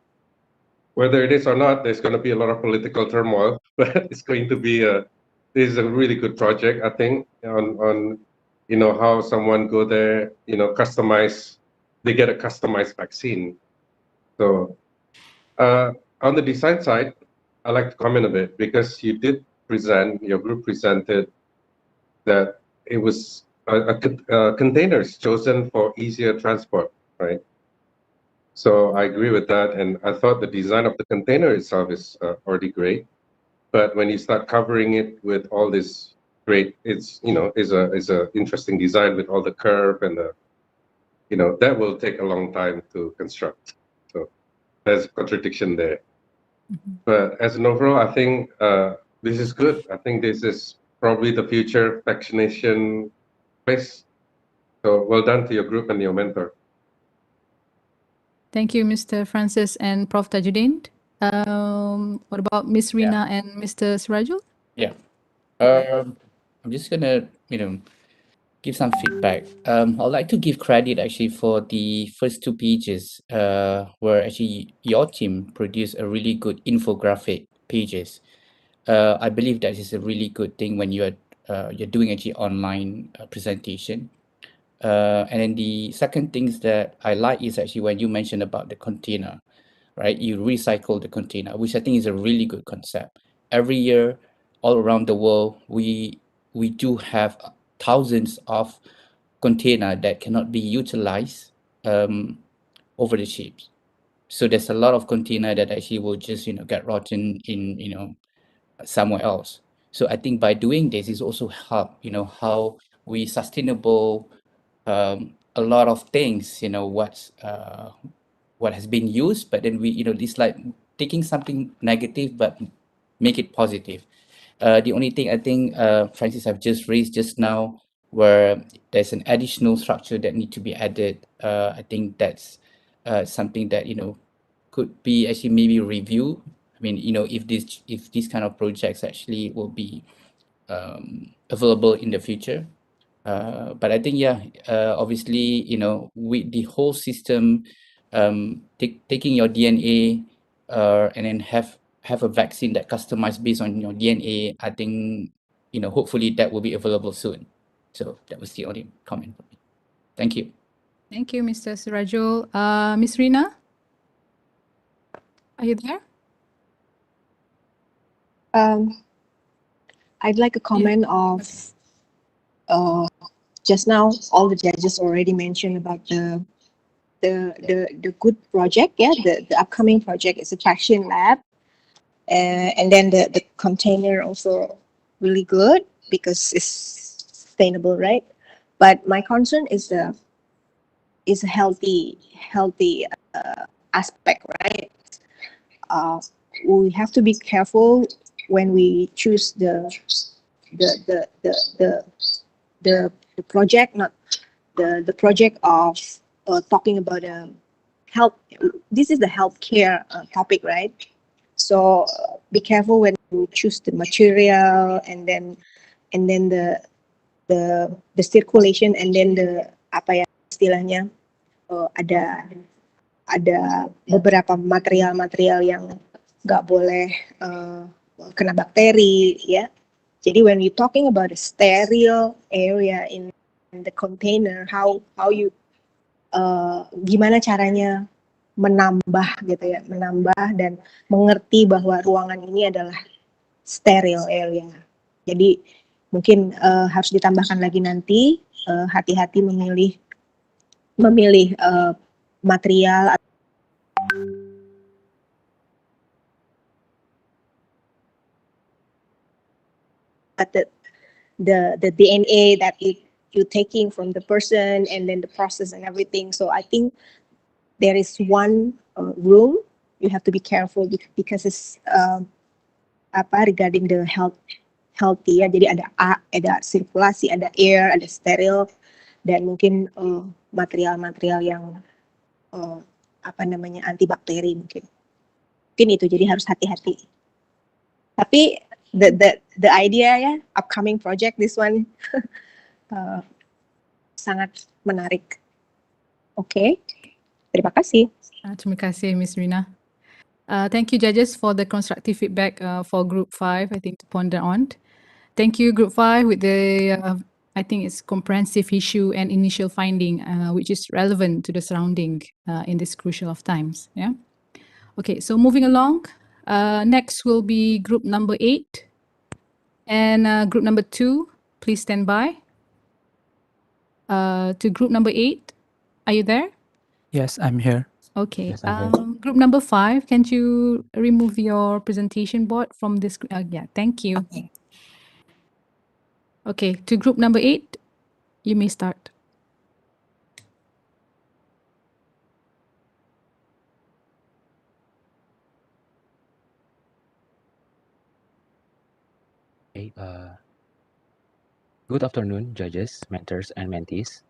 S2: whether it is or not, there's going to be a lot of political turmoil, but it's going to be this is a really good project, I think, on you know how someone go there, you know, they get a customized vaccine. So on the design side, I like to comment a bit because your group presented that it was containers chosen for easier transport, right? So I agree with that, and I thought the design of the container itself is already great, but when you start covering it with all this great, it's is a interesting design with all the curve and the that will take a long time to construct. So there's a contradiction there. But as an overall, I think this is good. I think this is probably the future vaccination place. So well done to your group and your mentor.
S1: Thank you, Mr. Francis and Prof. Tajuddin. What about Miss Rina and Mr. Sirajul?
S9: Yeah. I'm just gonna, give some feedback. I'd like to give credit actually for the first two pages, where actually your team produced a really good infographic pages. I believe that is a really good thing when you're doing actually online presentation. And then the second things that I like is actually when you mentioned about the container, right? You recycle the container, which I think is a really good concept. Every year, all around the world, we do have thousands of container that cannot be utilized over the ships. So there's a lot of container that actually will just get rotten in somewhere else. So I think by doing this is also help how we sustainable a lot of things what has been used, but then we it's like taking something negative but make it positive. The only thing I think Francis have just raised just now, where there's an additional structure that need to be added, I think that's something that could be actually maybe review. I mean, if these kind of projects actually will be available in the future. But I think obviously with the whole system, taking your DNA and then have a vaccine that customized based on your DNA, I think hopefully that will be available soon. So that was the only comment for me. Thank you.
S1: Thank you, Mr. Sirajul. Miss Rina, are you there?
S3: I'd like a comment of just now all the judges already mentioned about the good project. Yeah, the upcoming project is a traction lab, and then the container also really good because it's sustainable, right? But my concern is a healthy aspect, right? We have to be careful when we choose the project, not the project of talking about health. This is the healthcare topic, right? So be careful when you choose the material, and then the circulation, and then the apa ya istilahnya, ada beberapa material yang nggak boleh kena bakteri, ya. Jadi when you talking about a sterile area in the container, how you gimana caranya menambah gitu ya, menambah dan mengerti bahwa ruangan ini adalah steril area. Jadi mungkin harus ditambahkan lagi nanti, hati-hati memilih material the DNA that you taking from the person and then the process and everything. So I think there is one room you have to be careful because it's regarding the healthy ya. Jadi ada sirkulasi, ada air, ada steril, dan mungkin material-material yang antibakteri mungkin itu. Jadi harus hati-hati. Tapi the idea ya, upcoming project this one sangat menarik. Oke. Terima kasih.
S1: Terima kasih, Ms. Rina. Thank you, judges, for the constructive feedback for Group 5, I think, to ponder on. Thank you, Group 5, with the, I think it's comprehensive issue and initial finding, which is relevant to the surrounding in this crucial of times. Yeah. Okay, so moving along, next will be group number 8. And group number 2, please stand by. To group number 8, are you there?
S12: Yes, I'm here.
S1: Okay.
S7: Yes, I'm here.
S1: Group number 5, can you remove your presentation board from this? Yeah, thank you. Okay, to group number 8, you may start.
S13: Okay, good afternoon, judges, mentors, and mentees.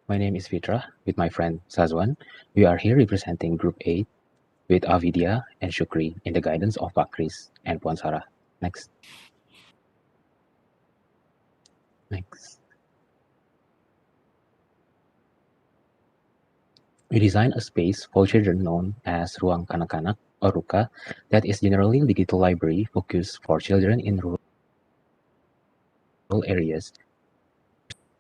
S13: My name is Fitra, with my friend Sazwan. We are here representing Group 8 with Avidya and Shukri in the guidance of Pak Kris and Puan Sarah. Next. Next. We designed a space for children known as Ruang Kanak-Kanak or RUKA that is generally digital library focused for children in rural areas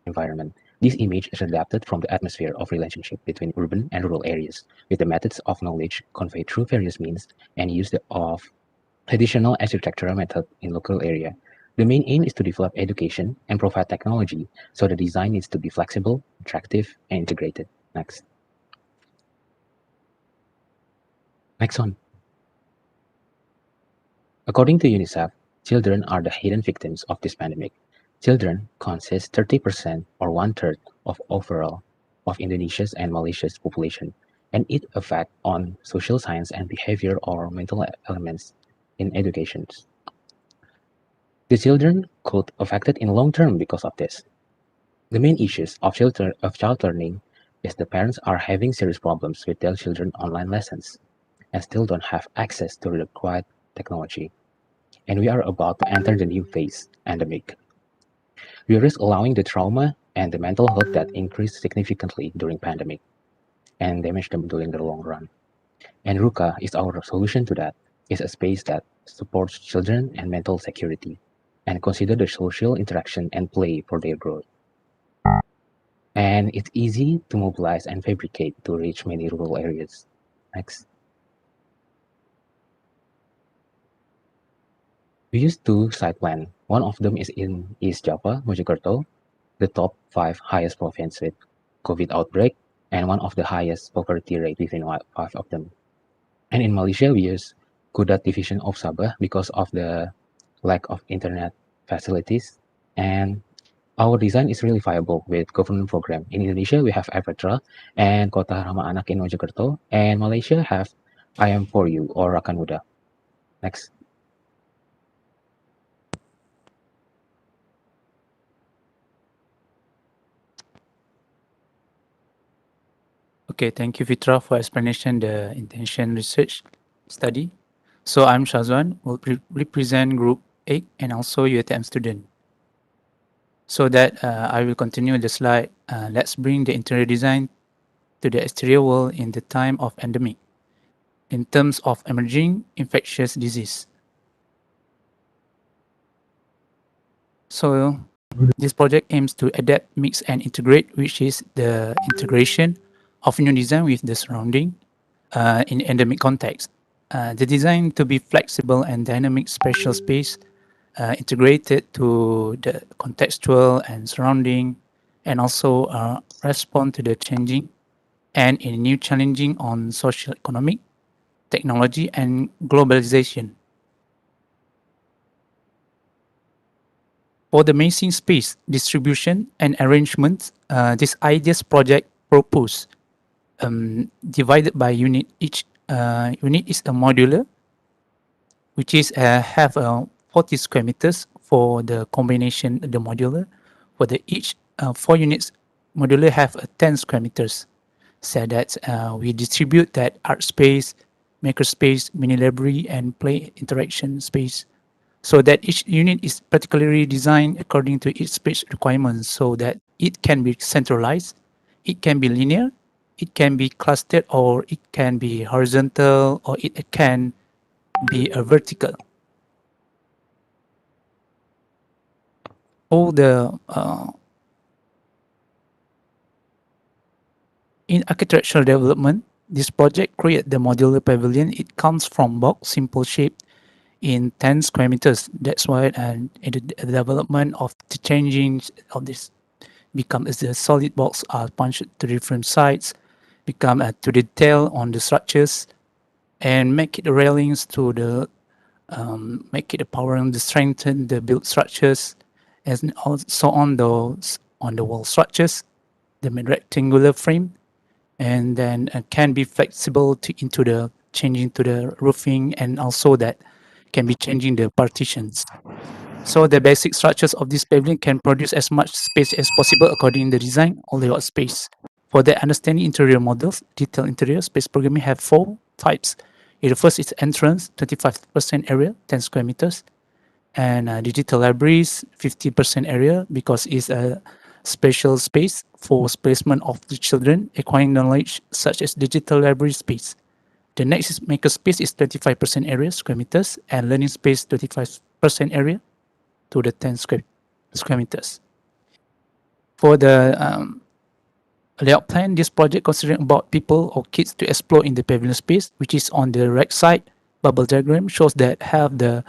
S13: environment. This image is adapted from the atmosphere of relationship between urban and rural areas, with the methods of knowledge conveyed through various means and use of traditional architectural method in local area. The main aim is to develop education and provide technology, so the design needs to be flexible, attractive, and integrated. Next. Next one. According to UNICEF, children are the hidden victims of this pandemic. Children consist 30% or 1/3 of overall of Indonesia's and Malaysia's population, and it affects on social science and behavior or mental elements in education. The children could affected in long term because of this. The main issues of child learning is the parents are having serious problems with their children online lessons and still don't have access to the required technology. And we are about to enter the new phase, endemic. We risk allowing the trauma and the mental health that increased significantly during pandemic and damage them during the long run. And RUKA is our solution to that. It's a space that supports children and mental security and consider the social interaction and play for their growth. And it's easy to mobilize and fabricate to reach many rural areas. Next. We use 2 site plans. One of them is in East Java, Mojokerto, the top 5 highest province with COVID outbreak, and one of the highest poverty rate within 5 of them. And in Malaysia, we use Kudat division of Sabah because of the lack of internet facilities. And our design is really viable with government program. In Indonesia, we have Epetra and Kota Ramah Anak in Mojokerto, and Malaysia have I Am For You or Rakan Muda. Next.
S12: Okay, thank you, Fitra, for explanation the intention research study. So I'm Shazwan, will represent Group 8 and also UiTM student. So that I will continue the slide. Let's bring the interior design to the exterior world in the time of endemic in terms of emerging infectious disease. So this project aims to adapt, mix, and integrate, which is the integration of new design with the surrounding, in endemic context. The design to be flexible and dynamic spatial space integrated to the contextual and surrounding, and also respond to the changing and in new challenging on social economic, technology and globalization. For the missing space distribution and arrangement, this ideas project proposed divided by unit. Each unit is a modular, which is have 40 square meters for the combination the modular. For the each 4 units modular have 10 square meters. So that we distribute that art space, maker space, mini library, and play interaction space, so that each unit is particularly designed according to its space requirements, so that it can be centralized, it can be linear, it can be clustered, or it can be horizontal, or it can be a vertical. All the in architectural development, this project create the modular pavilion. It comes from box simple shape in 10 square meters. That's why in the development of the changing of this become as the solid box are punched to different sides, become to detail on the structures, and make it the railings to the make it a power and the strengthen the built structures, and also on the wall structures, the rectangular frame, and then can be flexible into the changing to the roofing, and also that can be changing the partitions. So the basic structures of this pavilion can produce as much space as possible according to the design or layout space. For the understanding interior models, detailed interior space programming have 4 types. The first is entrance, 25% area, 10 square meters. And digital libraries, 50% area, because it's a special space for placement of the children acquiring knowledge, such as digital library space. The next is maker space is 25% area, square meters, and learning space 25% area to the 10 square meters. For the layout plan, this project considering about people or kids to explore in the pavilion space, which is on the right side. Bubble diagram shows that have the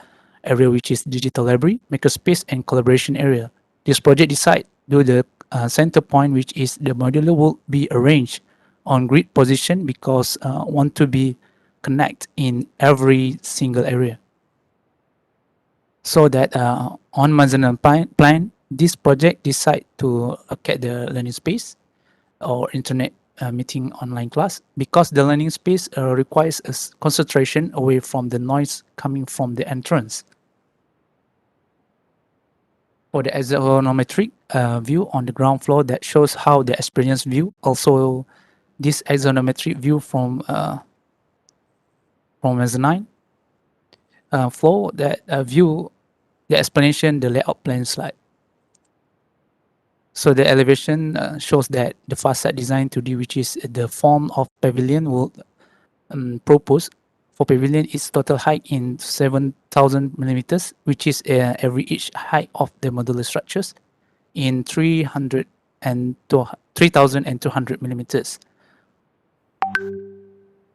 S12: area which is digital library, makerspace, and collaboration area. This project decide do the center point, which is the modular will be arranged on grid position because want to be connect in every single area. So that on Mazanan plan, this project decide to allocate the learning space or internet meeting online class because the learning space requires a concentration away from the noise coming from the entrance. For the axonometric view on the ground floor that shows how the experience view. Also, this axonometric view from mezzanine floor that view the explanation, the layout plan slide. So the elevation shows that the facade design 2D, which is the form of pavilion, will propose for pavilion is total height in 7,000 millimeters, which is every each height of the modular structures in 3,200 millimeters.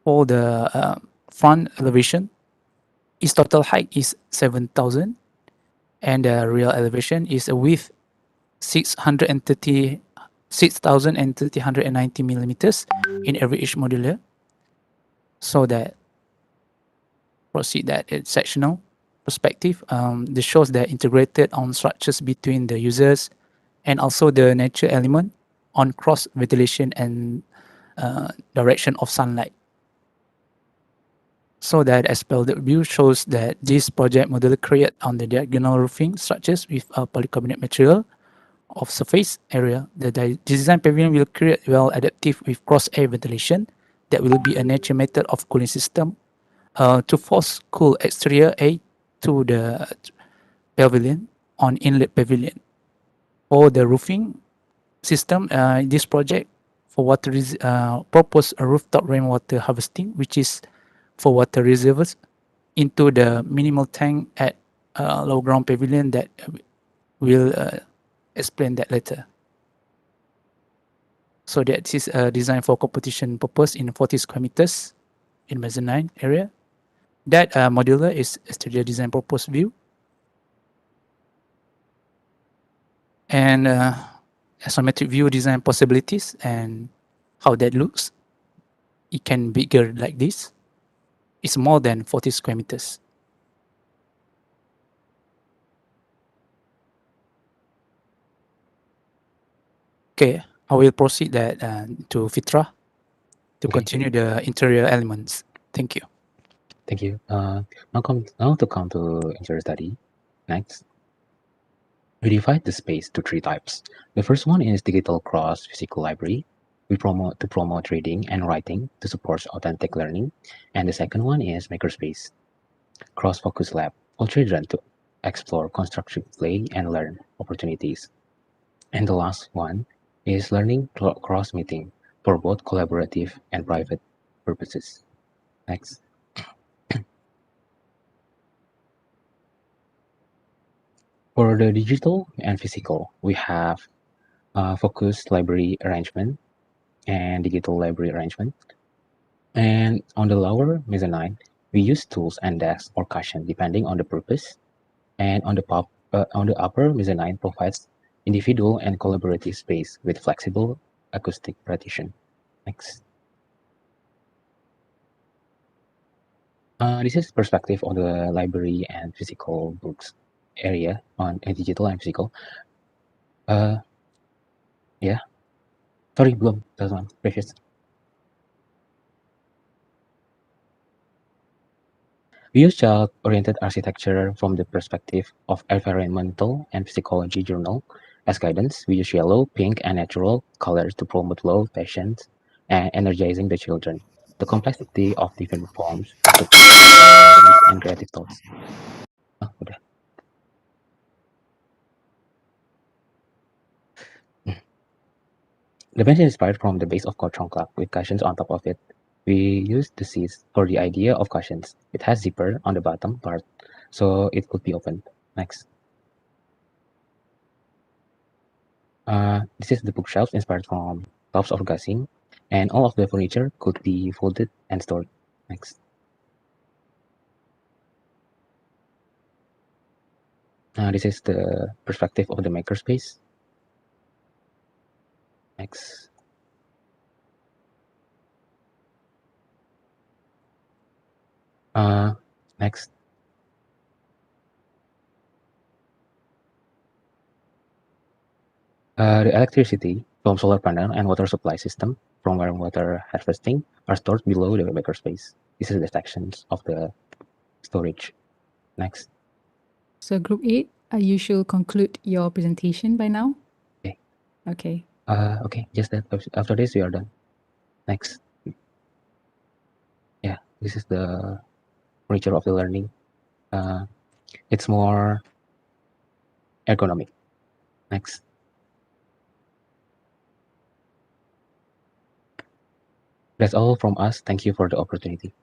S12: For the front elevation, its total height is 7,000, and the real elevation is a width 6,390 millimeters in every each modular. So that proceed that it's sectional perspective. This shows that integrated on structures between the users and also the nature element on cross ventilation and direction of sunlight. So that expanded view shows that this project modular create on the diagonal roofing structures with a polycarbonate material of surface area. The design pavilion will create well adaptive with cross air ventilation that will be a nature method of cooling system to force cool exterior air to the pavilion on inlet pavilion. For the roofing system, this project for water propose a rooftop rainwater harvesting, which is for water reservoirs into the minimal tank at low ground pavilion that will explain that later. So that is designed for competition purpose in 40 square meters in mezzanine area. That modular is exterior design purpose view. And isometric view design possibilities and how that looks. It can be bigger like this. It's more than 40 square meters. Okay, I will proceed that to Fitra to continue the interior elements. Thank you.
S13: Thank you. Now to come to interior study. Next. We divide the space to three types. The first one is digital cross physical library. We promote reading and writing to support authentic learning. And the second one is makerspace, cross-focus lab for children to explore constructive play and learn opportunities. And the last one is learning cross-meeting for both collaborative and private purposes. Next. For the digital and physical, we have focused library arrangement and digital library arrangement. And on the lower mezzanine, we use tools and desks or cushion depending on the purpose. And on the upper mezzanine provides individual and collaborative space with flexible acoustic partition. Next. This is perspective on the library and physical books area on digital and physical. Yeah. Sorry, belum. That one previous. We use child-oriented architecture from the perspective of environmental and psychology journal. As guidance, we use yellow, pink, and natural colors to promote low patience and energizing the children. The complexity of different forms to and creative thoughts. Udah. The bench is inspired from the base of Kotron Club with cushions on top of it. We used the seats for the idea of cushions. It has zipper on the bottom part, so it could be opened. Next. This is the bookshelf inspired from tops of gassing, and all of the furniture could be folded and stored. Next. This is the perspective of the makerspace. Next. Next. The electricity from solar panel and water supply system from water harvesting are stored below the makerspace. This is the sections of the storage. Next.
S1: So group 8, you should conclude your presentation by now.
S13: Okay.
S1: Okay.
S13: Okay, just that after this we are done. Next. Yeah, this is the furniture of the learning. It's more ergonomic. Next. That's all from us. Thank you for the opportunity.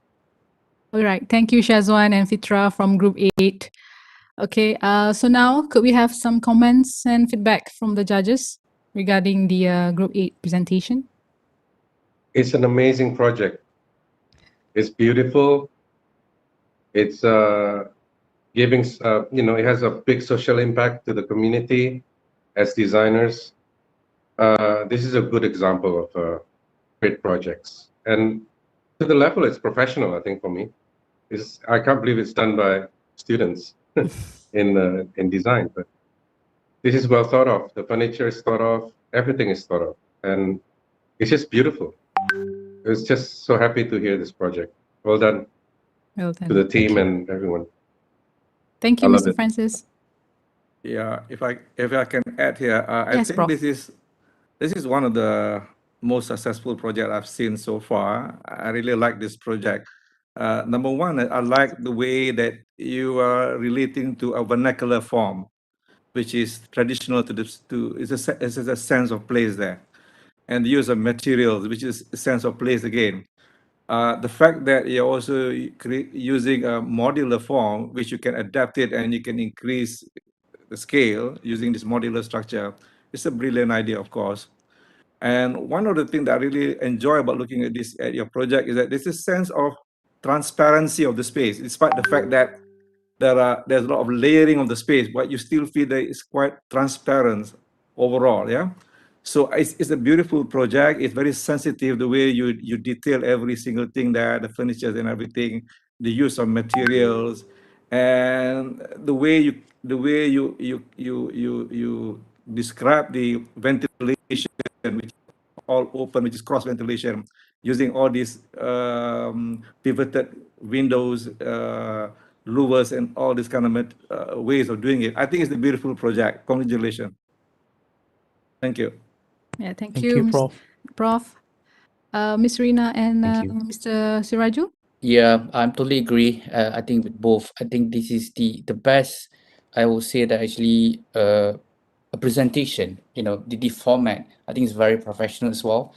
S1: All right. Thank you, Shazwan and Fitra from Group 8. Okay. So now could we have some comments and feedback from the judges regarding the Group 8 presentation?
S2: It's an amazing project. It's beautiful. It's giving, it has a big social impact to the community as designers. This is a good example of great projects. And to the level, it's professional, I think, for me. I can't believe it's done by students in design, but this is well thought of. The furniture is thought of, everything is thought of, and it's just beautiful. I was just so happy to hear this project. Well done.
S1: Well done.
S2: To the team and everyone.
S1: Thank you, Mr. Francis.
S6: Yeah, if I can add here, I
S1: Yes,
S6: think
S1: Prof.
S6: this is one of the most successful project I've seen so far. I really like this project. Number one, I like the way that you are relating to a vernacular form, which is traditional to this. It's a sense of place there, and the use of materials, which is a sense of place again. The fact that you're also using a modular form, which you can adapt it and you can increase the scale using this modular structure, is a brilliant idea, of course. And one of the things that I really enjoy about looking at your project is that there's a sense of transparency of the space, despite the fact that there's a lot of layering of the space, but you still feel that it's quite transparent overall. Yeah. So it's a beautiful project. It's very sensitive the way you detail every single thing there, the furniture and everything, the use of materials, and the way you describe the ventilation, which is all open, which is cross ventilation, using all these pivoted windows, louvers, and all this kind of ways of doing it. I think it's a beautiful project. Congratulations. Thank you.
S1: Yeah, thank
S12: Thank
S1: you,
S12: you, Prof.
S1: Prof. Ms. Rina and
S13: Thank you.
S1: Mr. Sirajul.
S9: Yeah, I totally agree. I think with both, I think this is the best. I will say that actually a presentation, you know, the format, I think is very professional as well.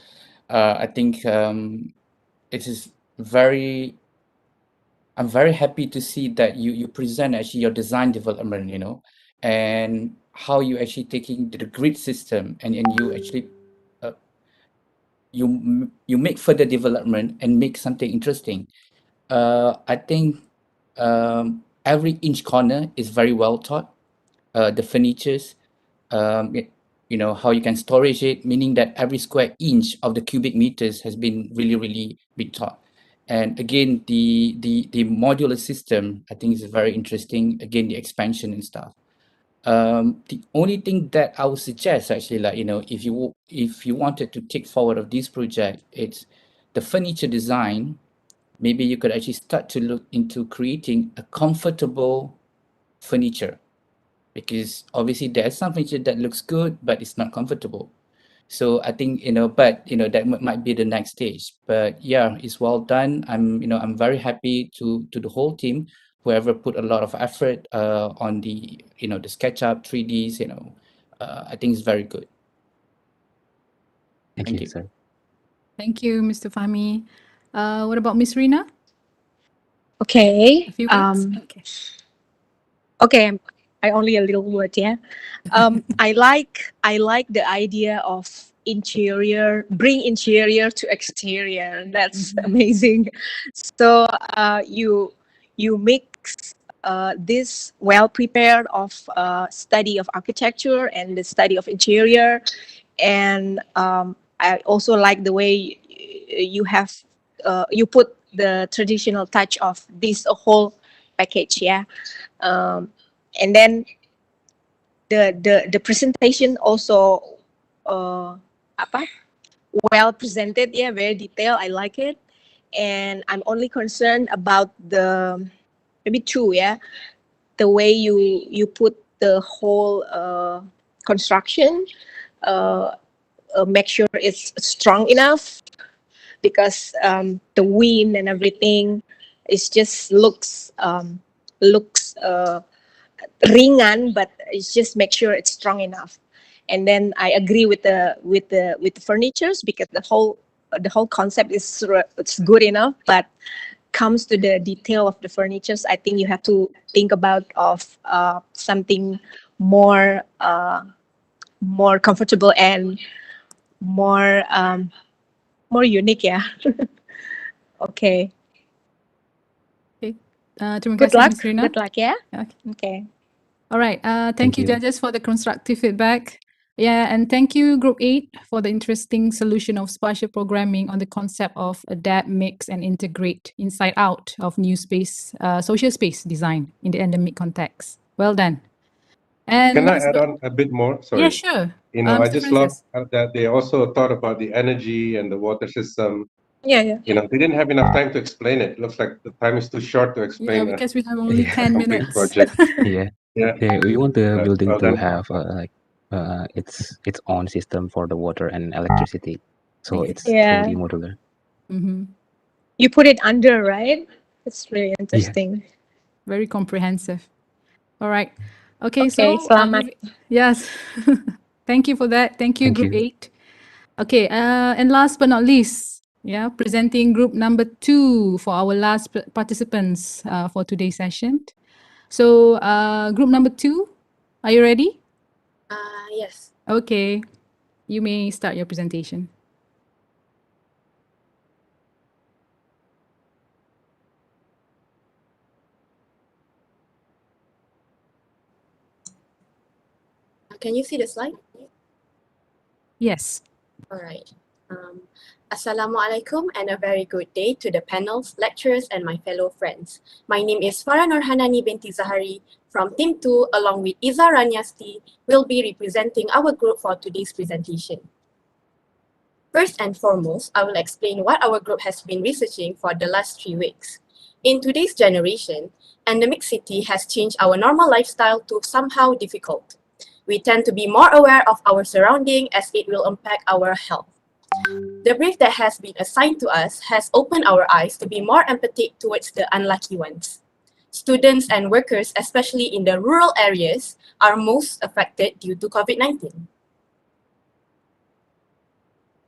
S9: I think it is very. I'm very happy to see that you present actually your design development, you know, and how you actually taking the grid system and you actually you make further development and make something interesting. I think every inch corner is very well thought. The furnitures, you know, how you can storage it, meaning that every square inch of the cubic meters has been really been thought. And again, the modular system, I think is very interesting. Again, the expansion and stuff. The only thing that I would suggest actually, like, you know, if you wanted to take forward of this project, it's the furniture design. Maybe you could actually start to look into creating a comfortable furniture, because obviously there's some furniture that looks good, but it's not comfortable. So I think, you know, but, you know, that might be the next stage. But yeah, it's well done. I'm very happy to the whole team, whoever put a lot of effort on the, you know, the SketchUp 3Ds, you know, I think it's very good.
S13: Thank
S9: Thank
S13: you,
S9: you.
S13: sir.
S1: Thank you, Mr. Fahmi. What about Ms. Rina?
S3: Okay.
S1: A few words? Okay.
S3: Okay, I only a little word, yeah. I like the idea of bring interior to exterior. That's amazing. So you mix this well prepared of study of architecture and the study of interior, and I also like the way you have you put the traditional touch of this whole package, yeah. And then the presentation also well presented, yeah, very detailed. I like it, and I'm only concerned about the maybe two, yeah, the way you put the whole construction, make sure it's strong enough, because the wind and everything, it just looks ringan, but it's just make sure it's strong enough. And then I agree with the furnitures, because the whole concept is it's good enough, but comes to the detail of the furnitures, I think you have to think about something more more comfortable and more unique, yeah. Okay.
S1: Okay. Terima
S3: Good
S1: kasih,
S3: luck.
S1: Ms. Rina.
S3: Good luck, yeah.
S1: Okay.
S3: Okay.
S1: All right. Thank
S13: Thank
S1: you,
S13: you.
S1: judges, for the constructive feedback. Yeah, and thank you, Group 8, for the interesting solution of spatial programming on the concept of adapt, mix, and integrate inside out of new space, social space design in the endemic context. Well done. And
S2: Can I
S1: last
S2: add
S1: but-
S2: on a bit more?
S1: Yeah,
S2: Sorry.
S1: sure.
S2: You know, I
S1: Mr.
S2: just love
S1: Francis.
S2: that they also thought about the energy and the water system.
S3: Yeah.
S2: You know, they didn't have enough time to explain it. Looks like the time is too short to
S1: Yeah,
S2: explain
S1: because we have only
S13: Yeah.
S1: 10
S2: complete
S1: minutes.
S2: project.
S13: Yeah.
S2: Yeah.
S13: Yeah, we want the building
S2: Well
S13: to
S2: done.
S13: have its own system for the water and electricity, so
S1: Okay.
S13: it's
S3: Yeah.
S13: truly modular.
S1: Mm-hmm.
S3: You put it under, right? It's really
S13: Yeah.
S3: interesting.
S1: Very comprehensive. All right. Okay,
S3: Okay,
S1: so
S3: selamat.
S1: yes. Thank you for that. Thank you,
S13: Thank
S1: Group
S13: you.
S1: 8. Okay, and last but not least, yeah, presenting group number 2 for our last participants for today's session. So, group number 2, are you ready?
S3: Yes.
S1: Okay, you may start your presentation.
S14: Can you see the slide?
S1: Yes.
S14: All right. Assalamualaikum and a very good day to the panels, lecturers, and my fellow friends. My name is Farah Nurhanani binti Zahari from Team 2, along with Iza Ranyasti, will be representing our group for today's presentation. First and foremost, I will explain what our group has been researching for the last 3 weeks. In today's generation, endemic city has changed our normal lifestyle to somehow difficult. We tend to be more aware of our surrounding as it will impact our health. The brief that has been assigned to us has opened our eyes to be more empathetic towards the unlucky ones. Students and workers, especially in the rural areas, are most affected due to COVID-19.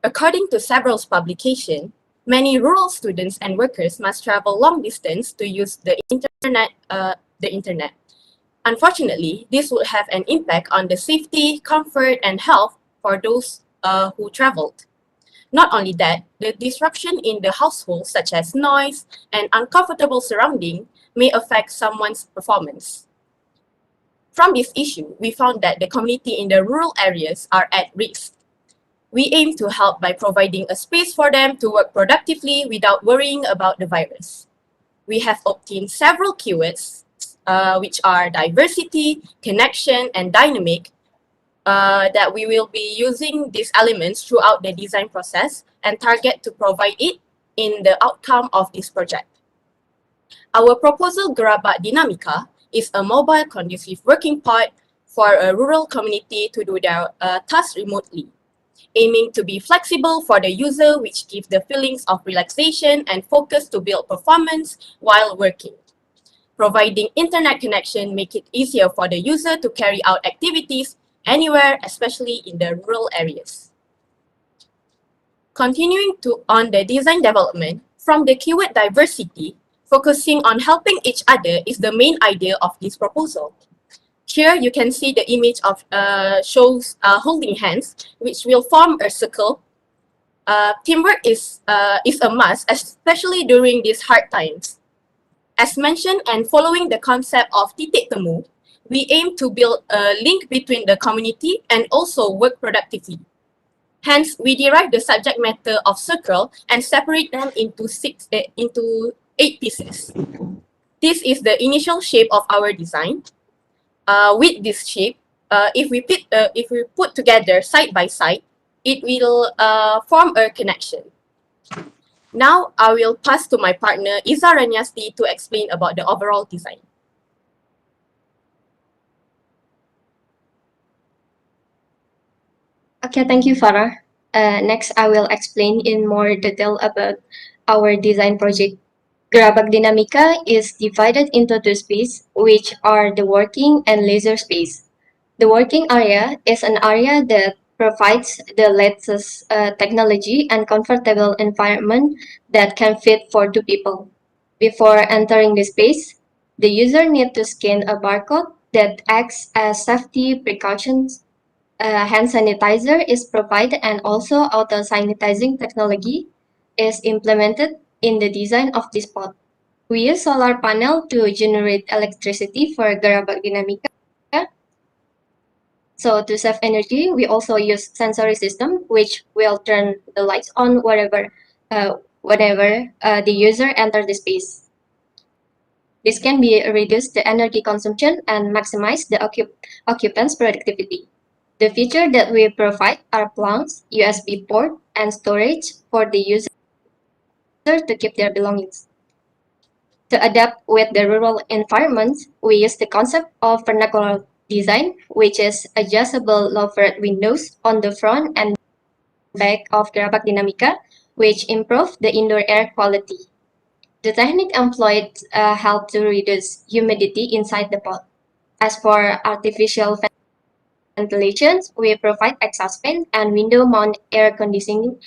S14: According to several publications, many rural students and workers must travel long distance to use the internet. Unfortunately, this would have an impact on the safety, comfort, and health for those who traveled. Not only that, the disruption in the household, such as noise and uncomfortable surrounding, may affect someone's performance. From this issue, we found that the community in the rural areas are at risk. We aim to help by providing a space for them to work productively without worrying about the virus. We have obtained several keywords, which are diversity, connection, and dynamic, that we will be using these elements throughout the design process and target to provide it in the outcome of this project. Our proposal Gerabak Dinamika is a mobile conducive working pod for a rural community to do their tasks remotely, aiming to be flexible for the user, which gives the feelings of relaxation and focus to build performance while working. Providing internet connection make it easier for the user to carry out activities anywhere, especially in the rural areas. Continuing on the design development, from the keyword diversity, focusing on helping each other is the main idea of this proposal. Here you can see the image of shows holding hands, which will form a circle. Teamwork is a must, especially during these hard times. As mentioned and following the concept of Titik Temu, we aim to build a link between the community and also work productively. Hence, we derive the subject matter of circle and separate them into 8 pieces. This is the initial shape of our design. With this shape, if we put together side by side, it will form a connection. Now, I will pass to my partner Iza Ranyasti to explain about the overall design.
S15: Okay, thank you, Farah. Next, I will explain in more detail about our design project. Gerabak Dinamika is divided into 2 spaces, which are the working and leisure space. The working area is an area that provides the latest technology and comfortable environment that can fit for 2 people. Before entering the space, the user needs to scan a barcode that acts as safety precautions. Hand sanitizer is provided and also auto sanitizing technology is implemented in the design of this pod. We use solar panel to generate electricity for Gerabak Dinamika. So to save energy, we also use sensory system, which will turn the lights on whenever the user enters the space. This can be reduce the energy consumption and maximize the occupants' productivity. The feature that we provide are plugs, USB port, and storage for the user to keep their belongings. To adapt with the rural environments, we use the concept of vernacular design, which is adjustable louvered windows on the front and back of Gerabak Dinamika, which improve the indoor air quality. The technique employed help to reduce humidity inside the pod. As for artificial ventilation, we provide exhaust fan and window mount air conditioning,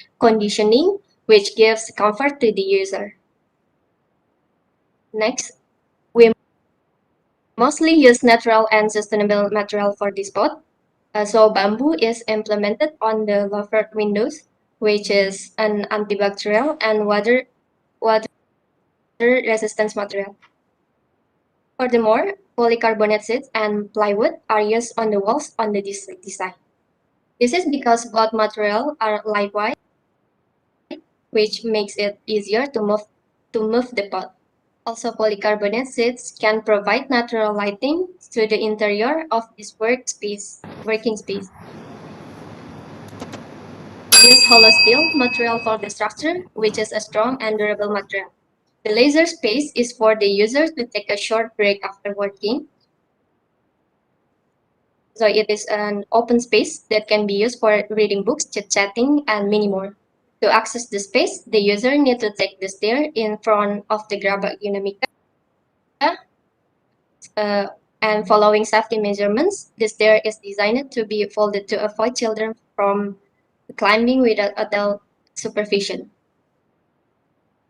S15: which gives comfort to the user. Next, we mostly use natural and sustainable material for this pod. So bamboo is implemented on the louvered windows, which is an antibacterial and water resistance material. Furthermore, polycarbonate sheets and plywood are used on the walls on the design. This is because both materials are lightweight, which makes it easier to move the pot. Also, polycarbonate sheets can provide natural lighting to the interior of this working space. Use hollow steel material for the structure, which is a strong and durable material. The leisure space is for the user to take a short break after working. So it is an open space that can be used for reading books, chit-chatting, and many more. To access the space, the user needs to take the stair in front of the Gerabak Unamica. And following safety measurements, the stair is designed to be folded to avoid children from climbing without adult supervision.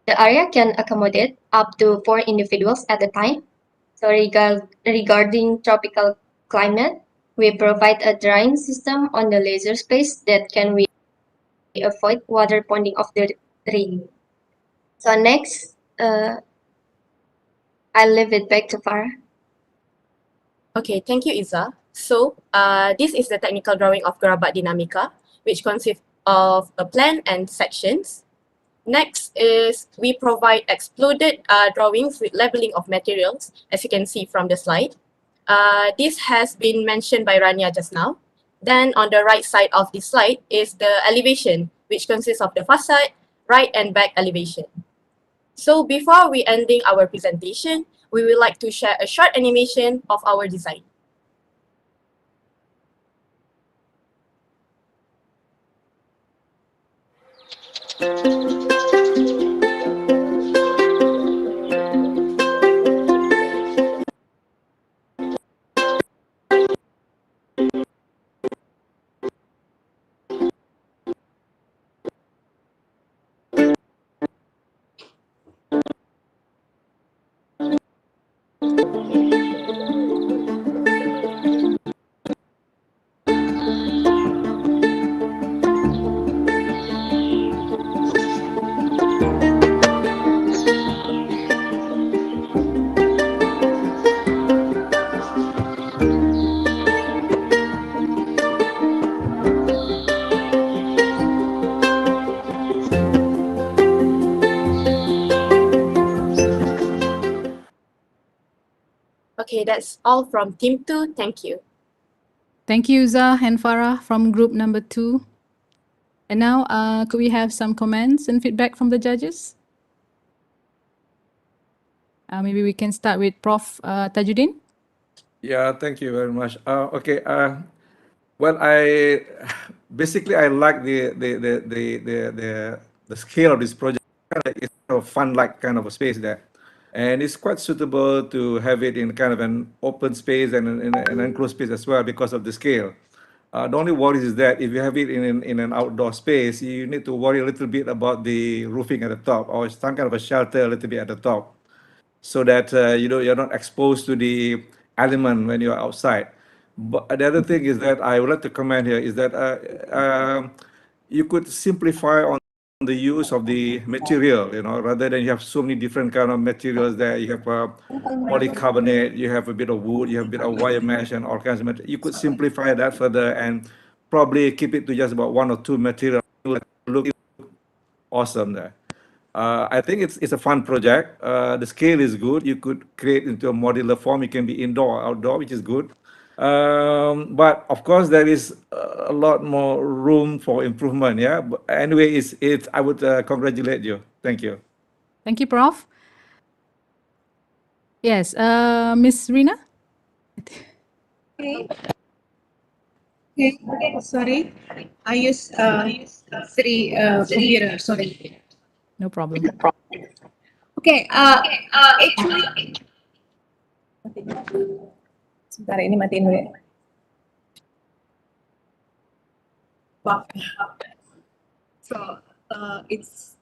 S15: The area can accommodate up to 4 individuals at a time. So regarding tropical climate, we provide a drying system on the leisure space that can avoid water ponding of the rain. So next, I'll leave it back to Farah.
S14: Okay, thank you, Iza. So, this is the technical drawing of Gerabak Dinamika, which consists of a plan and sections. Next is we provide exploded drawings with labeling of materials, as you can see from the slide. This has been mentioned by Rania just now. Then on the right side of the slide is the elevation, which consists of the facade, right and back elevation. So before we ending our presentation, we would like to share a short animation of our design. Okay, that's all from Team 2. Thank you.
S1: Thank you, Zah and Farah from group number 2. And now, could we have some comments and feedback from the judges? Maybe we can start with Prof. Tajuddin.
S6: Yeah, thank you very much. Okay. Well, basically I like the scale of this project. It's kind of fun, like kind of a space there, and it's quite suitable to have it in kind of an open space and an enclosed space as well because of the scale. The only worry is that if you have it in an outdoor space, you need to worry a little bit about the roofing at the top or some kind of a shelter a little bit at the top, so that you're not exposed to the element when you're outside. But the other thing is that I would like to comment here is that you could simplify on the use of the material, rather than you have so many different kind of materials there. You have polycarbonate, you have a bit of wood, you have a bit of wire mesh and all kinds of material. You could simplify that further and probably keep it to just about 1 or 2 materials. Look awesome there. I think it's a fun project. The scale is good. You could create into a modular form. It can be indoor or outdoor, which is good. But of course, there is a lot more room for improvement. Yeah. But anyway, it's. I would congratulate you. Thank you.
S1: Thank you, Prof. Yes, Miss Rina.
S3: Okay. Okay. Sorry, I use three computer. Sorry.
S1: No problem.
S3: Okay. Actually, sebentar ini matiin dulu ya. So it's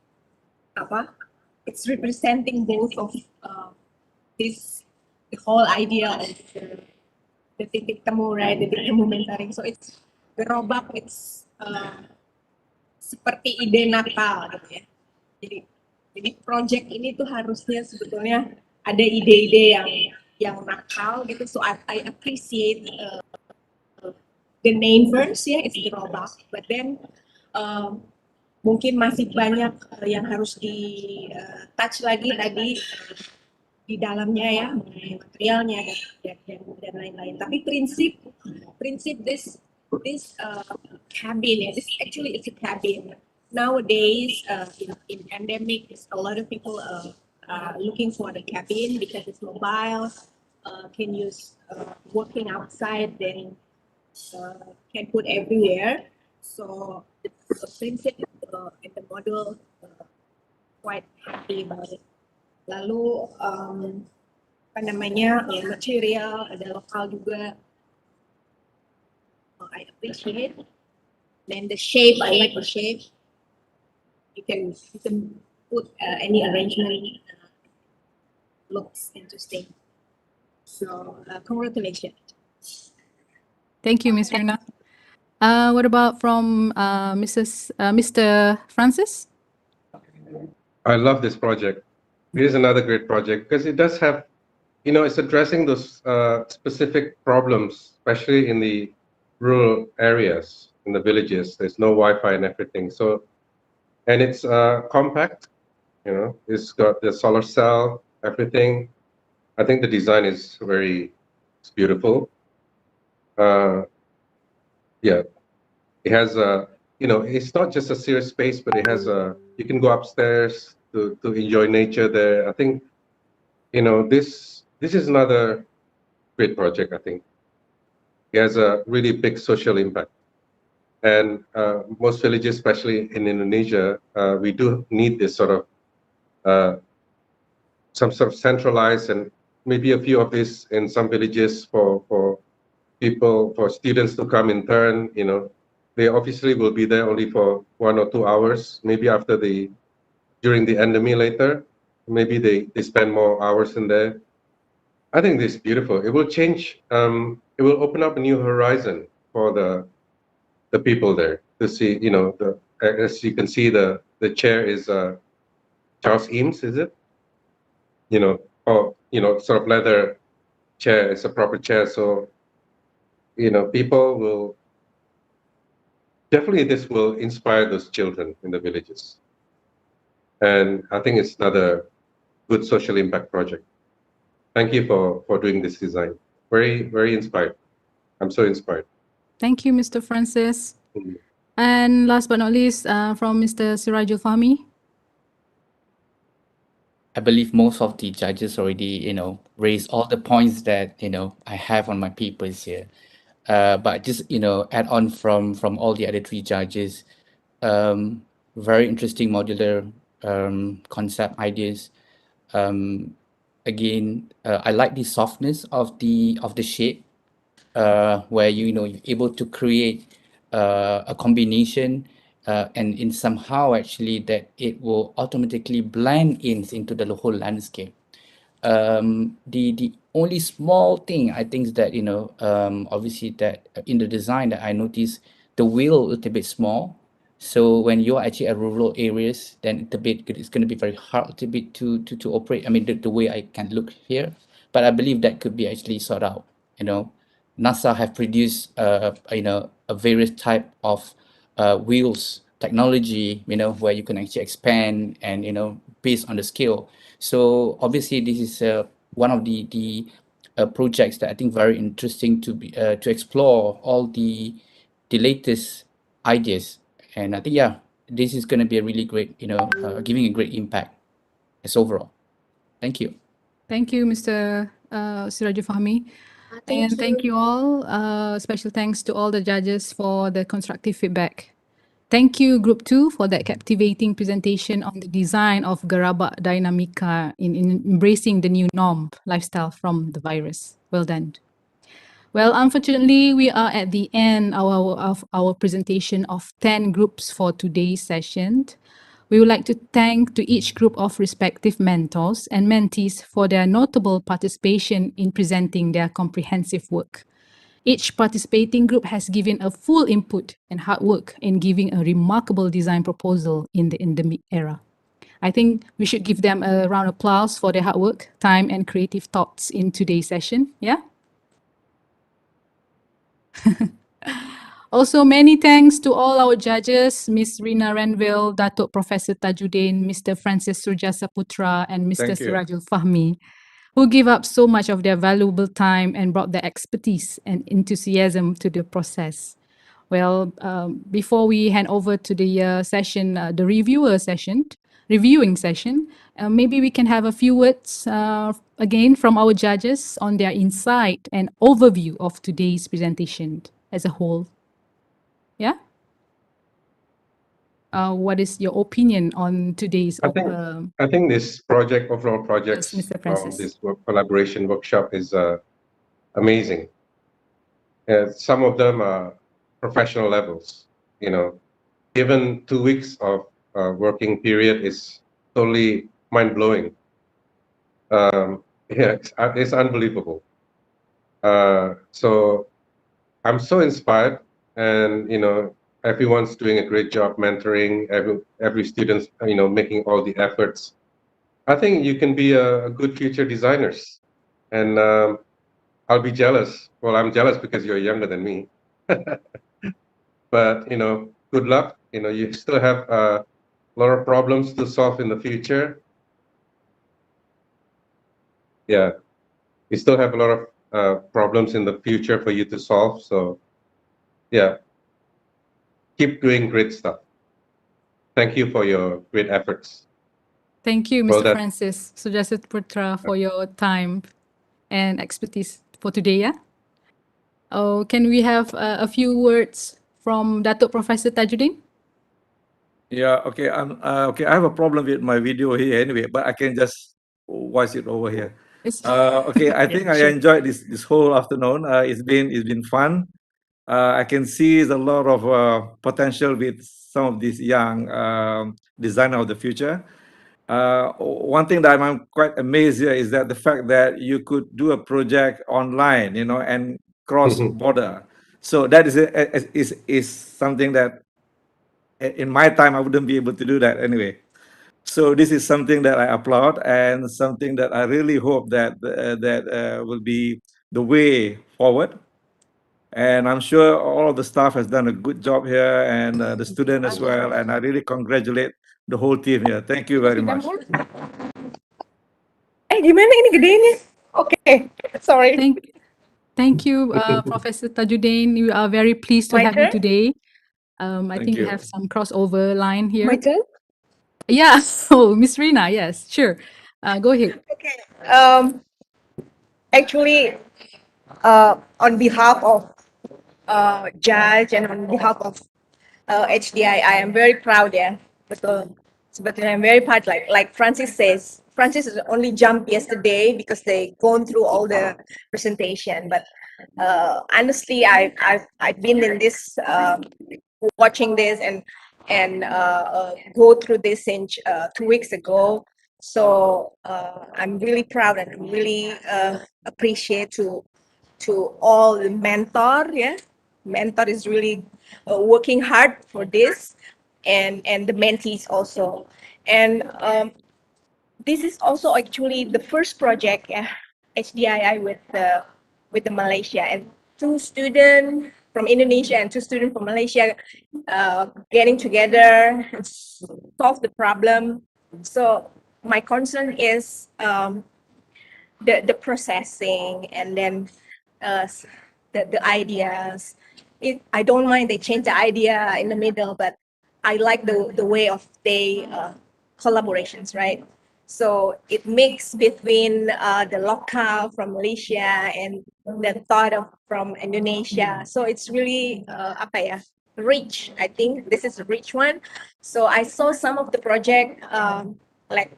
S3: apa? It's representing both of this, the whole idea of the titik temu, right? The titik temu mentoring. So it's gerobak. It's seperti ide Natal gitu ya. Jadi project ini tuh harusnya sebetulnya ada ide-ide yang yang nakal gitu. So I appreciate the name first ya, it's gerobak, but then mungkin masih banyak yang harus di touch lagi tadi di dalamnya ya, mengenai materialnya dan lain-lain. Tapi prinsip this cabin ya, this actually it's a cabin. Nowadays in Endemic, a lot of people looking for the cabin because it's mobile, can use working outside, then can put everywhere. So the prinsip in the model quite happy about it. Lalu apa namanya material ada lokal juga. I appreciate. Then the shape, I like the shape. You can put any arrangement. Looks interesting. So congratulations.
S1: Thank you, Ms. Rina. What about from Mr. Francis?
S2: I love this project. It is another great project because it does have, it's addressing those specific problems, especially in the rural areas, in the villages. There's no Wi-Fi and everything. So, and it's compact, it's got the solar cell, everything. I think the design is it's beautiful. Yeah, it has it's not just a serious space, but it has you can go upstairs to enjoy nature there. I think, this is another great project. I think it has a really big social impact, and most villages, especially in Indonesia, we do need this sort of some sort of centralized, and maybe a few of these in some villages for students to come in turn. They obviously will be there only for 1 or 2 hours. Maybe during the endemic later, maybe they spend more hours in there. I think this is beautiful. It will change. It will open up a new horizon for the people there to see. As you can see, the chair is Charles Eames, is it? Sort of leather chair. It's a proper chair. So, people will. Definitely, this will inspire those children in the villages. And I think it's another good social impact project. Thank you for doing this design. Very, very inspired. I'm so inspired.
S1: Thank you, Mr. Francis. And last but not least, from Mr. Sirajul Fahmi.
S9: I believe most of the judges already, raised all the points that, I have on my papers here. But just, add on from all the other three judges, very interesting modular concept ideas. Again, I like the softness of the shape, where you're able to create a combination, and in somehow actually that it will automatically blend into the whole landscape. The only small thing I think is that obviously that in the design that I noticed the wheel a little bit small. So when you're actually at rural areas, then it's going to be very hard to operate. I mean, the way I can look here, but I believe that could be actually sorted out. NASA have produced a various type of wheels technology, where you can actually expand and based on the scale. So obviously this is one of the projects that I think very interesting to explore all the latest ideas. And I think, this is going to be a really great, giving a great impact as overall. Thank you.
S1: Thank you, Mr. Sirajul Fahmi. And thank you all. Special thanks to all the judges for the constructive feedback. Thank you, Group 2, for that captivating presentation on the design of Gerabak Dynamica in embracing the new norm lifestyle from the virus. Well done. Well, unfortunately, we are at the end of our presentation of 10 groups for today's session. We would like to thank to each group of respective mentors and mentees for their notable participation in presenting their comprehensive work. Each participating group has given a full input and hard work in giving a remarkable design proposal in the endemic era. I think we should give them a round of applause for their hard work, time, and creative thoughts in today's session. Yeah. Also, many thanks to all our judges, Ms. Rina Renville, Dato Professor Tajuddin, Mr. Francis Surjaseputra, and Mr.
S6: Thank you.
S1: Sirajul Fahmi, who give up so much of their valuable time and brought their expertise and enthusiasm to the process. Well, before we hand over to the session, the reviewing session, maybe we can have a few words again from our judges on their insight and overview of today's presentation as a whole. Yeah. What is your opinion on today's?
S2: I think this overall project,
S1: yes, Mr. Francis.
S2: this collaboration workshop is amazing. Some of them are professional levels. You know, given 2 weeks of working period is totally mind blowing. Yeah, it's unbelievable. So I'm so inspired, and you know, everyone's doing a great job mentoring. Every student's making all the efforts. I think you can be a good future designers, and I'll be jealous. Well, I'm jealous because you're younger than me. But good luck. You still have a lot of problems to solve in the future. Yeah, you still have a lot of problems in the future for you to solve. So, yeah, keep doing great stuff. Thank you for your great efforts.
S1: Thank you, Mr. Francis Surjaseputra, for your time and expertise for today. Yeah. Oh, can we have a few words from Dato Professor Tajuddin?
S6: Yeah. Okay. Okay. I have a problem with my video here anyway, but I can just voice it over here. Okay. I think I enjoyed this whole afternoon. It's been fun. I can see there's a lot of potential with some of these young designer of the future. One thing that I'm quite amazed here is that the fact that you could do a project online, and cross border. So that is something that in my time I wouldn't be able to do that anyway. So this is something that I applaud, and something that I really hope that will be the way forward. And I'm sure all of the staff has done a good job here, and the student as well. And I really congratulate the whole team here. Thank you very much.
S3: Gimana ini gedenya? Okay, sorry.
S1: Thank you, Professor Tajuddin. We are very pleased to
S3: My
S1: have you
S3: turn?
S1: today. I
S6: Thank
S1: think we
S6: you.
S1: have some crossover line here.
S3: My turn?
S1: Yeah. Oh, Miss Rina. Yes, sure. Go ahead.
S3: Okay. Actually, on behalf of judge and on behalf of HDII, I am very proud. Yeah, but I'm very proud. Like Francis says, Francis only jumped yesterday because they gone through all the presentation. But honestly, I've been in this watching this and go through this since 2 weeks ago. So I'm really proud and I'm really appreciate to all the mentor. Yeah, mentor is really working hard for this, and the mentees also. And this is also actually the first project HDII with the Malaysia, and 2 students from Indonesia and 2 students from Malaysia getting together and solve the problem. So my concern is the processing, and then the ideas. I don't mind they change the idea in the middle, but I like the way of they collaborations, right? So it mix between the local from Malaysia and the thought of from Indonesia. So it's really apa ya, rich. I think this is a rich one. So I saw some of the project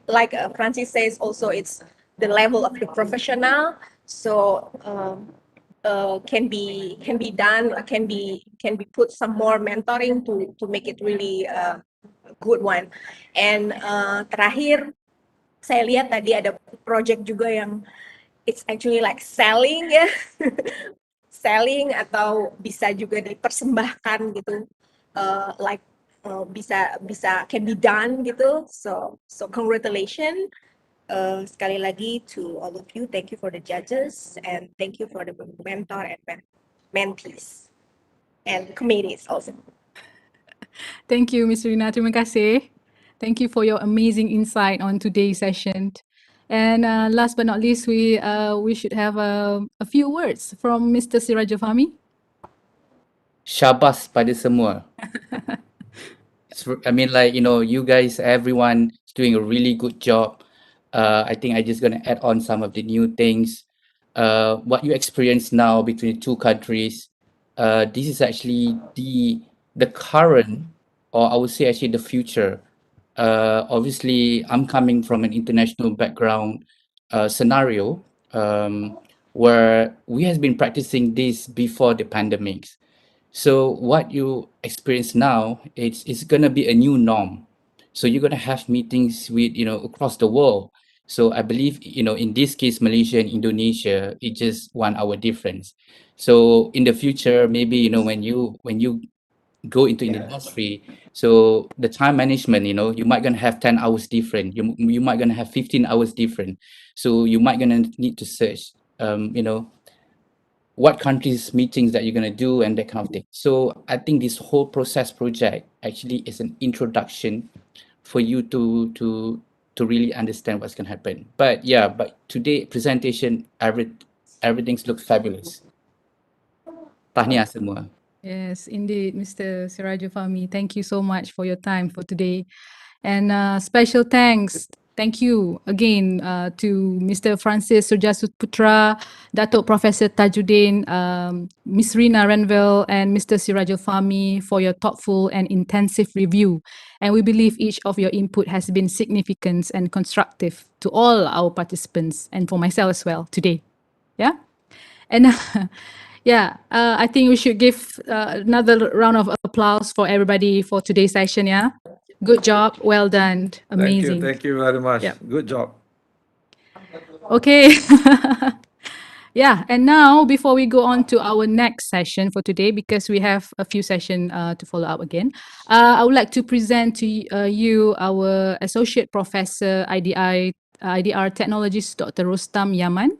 S3: like Francis says also, it's the level of the professional. So can be done, can be put some more mentoring to make it really a good one. And terakhir saya lihat tadi ada project juga yang it's actually like selling ya. Selling atau bisa juga dipersembahkan gitu, like can be done gitu. So congratulations. Sekali lagi to all of you, thank you for the judges and thank you for the mentor and mentees and committees also.
S1: Thank you, Ms. Rina. Terima kasih. Thank you for your amazing insight on today's session. And last but not least, we should have a few words from Mr. Sirajul Fahmi.
S9: Syabas pada semua. I mean, like, you know, you guys, everyone is doing a really good job. I think I just gonna add on some of the new things. What you experience now between the two countries, this is actually the current, or I would say actually the future. Obviously, I'm coming from an international background scenario where we has been practicing this before the pandemics. So what you experience now, it's gonna be a new norm. So you're gonna have meetings with, you know, across the world. So I believe, you know, in this case, Malaysia and Indonesia, it's just 1 hour difference. So in the future, maybe, you know, when you go into the industry, so the time management, you know, you might gonna have 10 hours different. You might gonna have 15 hours different. So you might gonna need to search, you know, what countries meetings that you're going to do and that kind of thing. So I think this whole process project actually is an introduction for you to really understand what's going to happen. But yeah, but today presentation, everything looks fabulous. Tahniah semua.
S1: Yes, indeed, Mr. Sirajul Fahmi. Thank you so much for your time for today. And special thank you again to Mr. Francis Surjaseputra, Dato Professor Tajuddin, Ms. Rina Renville, and Mr. Sirajul Fahmi for your thoughtful and intensive review. And we believe each of your input has been significant and constructive to all our participants and for myself as well today. Yeah. And yeah, I think we should give another round of applause for everybody for today's session. Yeah. Good job. Well done. Amazing.
S6: Thank you very much.
S1: Yeah.
S6: Good job.
S1: Okay. Yeah. And now, before we go on to our next session for today, because we have a few sessions to follow up again, I would like to present to you our Associate Professor IDR Technologist, Dr. Rostam Yaman,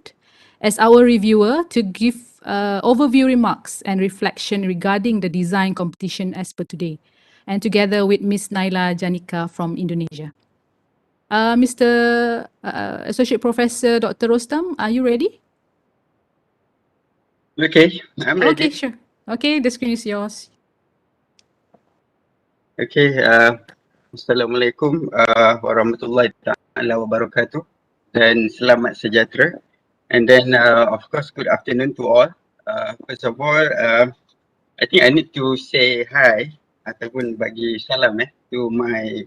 S1: as our reviewer to give overview remarks and reflection regarding the design competition as per today, and together with Ms. Naila Janika from Indonesia. Mr. Associate Professor Dr. Rostam, are you ready?
S16: Okay, I'm ready.
S1: Okay, sure. Okay, the screen is yours.
S16: Okay, Assalamualaikum warahmatullahi taala wabarakatuh dan selamat sejahtera. And then of course, good afternoon to all. First of all, I think I need to say hi ataupun bagi salam to my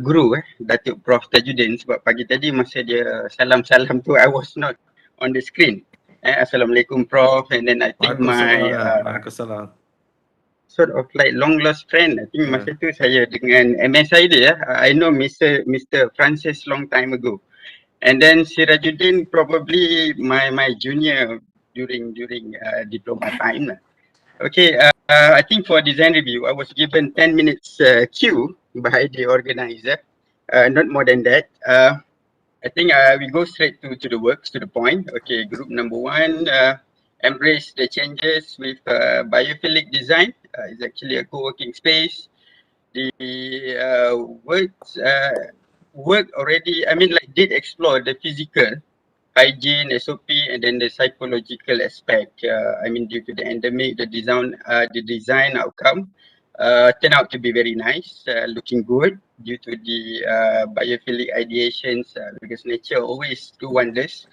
S16: guru Dato Prof Tajuddin, sebab pagi tadi masa dia salam-salam tu I was not on the screen. Assalamualaikum Prof, and then I think my sort of like long lost friend. I think masa tu saya dengan MSI dia. I know Mr. Francis long time ago. And then Sirajuddin probably my junior during diploma time. Okay, I think for design review, I was given 10 minutes queue by the organizer, not more than that. I think we go straight to the works, to the point. Okay, group number 1, embrace the changes with biophilic design. It's actually a co-working space. The work already, I mean, like did explore the physical, hygiene, SOP, and then the psychological aspect. I mean, due to the endemic, the design outcome turned out to be very nice, looking good due to the biophilic ideations, because nature always do wonders.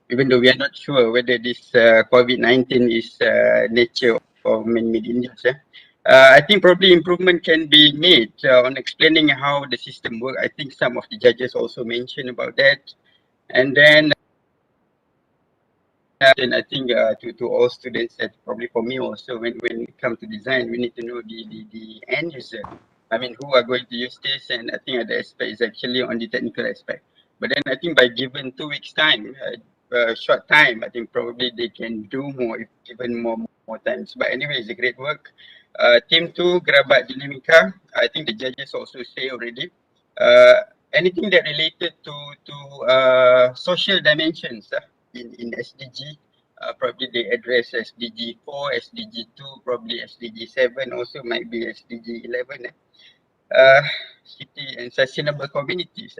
S16: Even though we are not sure whether this COVID-19 is nature or man-made Indians. I think probably improvement can be made on explaining how the system works. I think some of the judges also mentioned about that. And then I think to all students, that probably for me also, when it comes to design, we need to know the end user. I mean, who are going to use this, and I think the aspect is actually on the technical aspect. But then I think by given 2 weeks time, short time, I think probably they can do more, if given more times. But anyway, it's a great work. Team 2, Gerabat Dinamika. I think the judges also say already. Anything that related to social dimensions in SDG, probably they address SDG 4, SDG 2, probably SDG 7, also might be SDG 11. City and sustainable communities.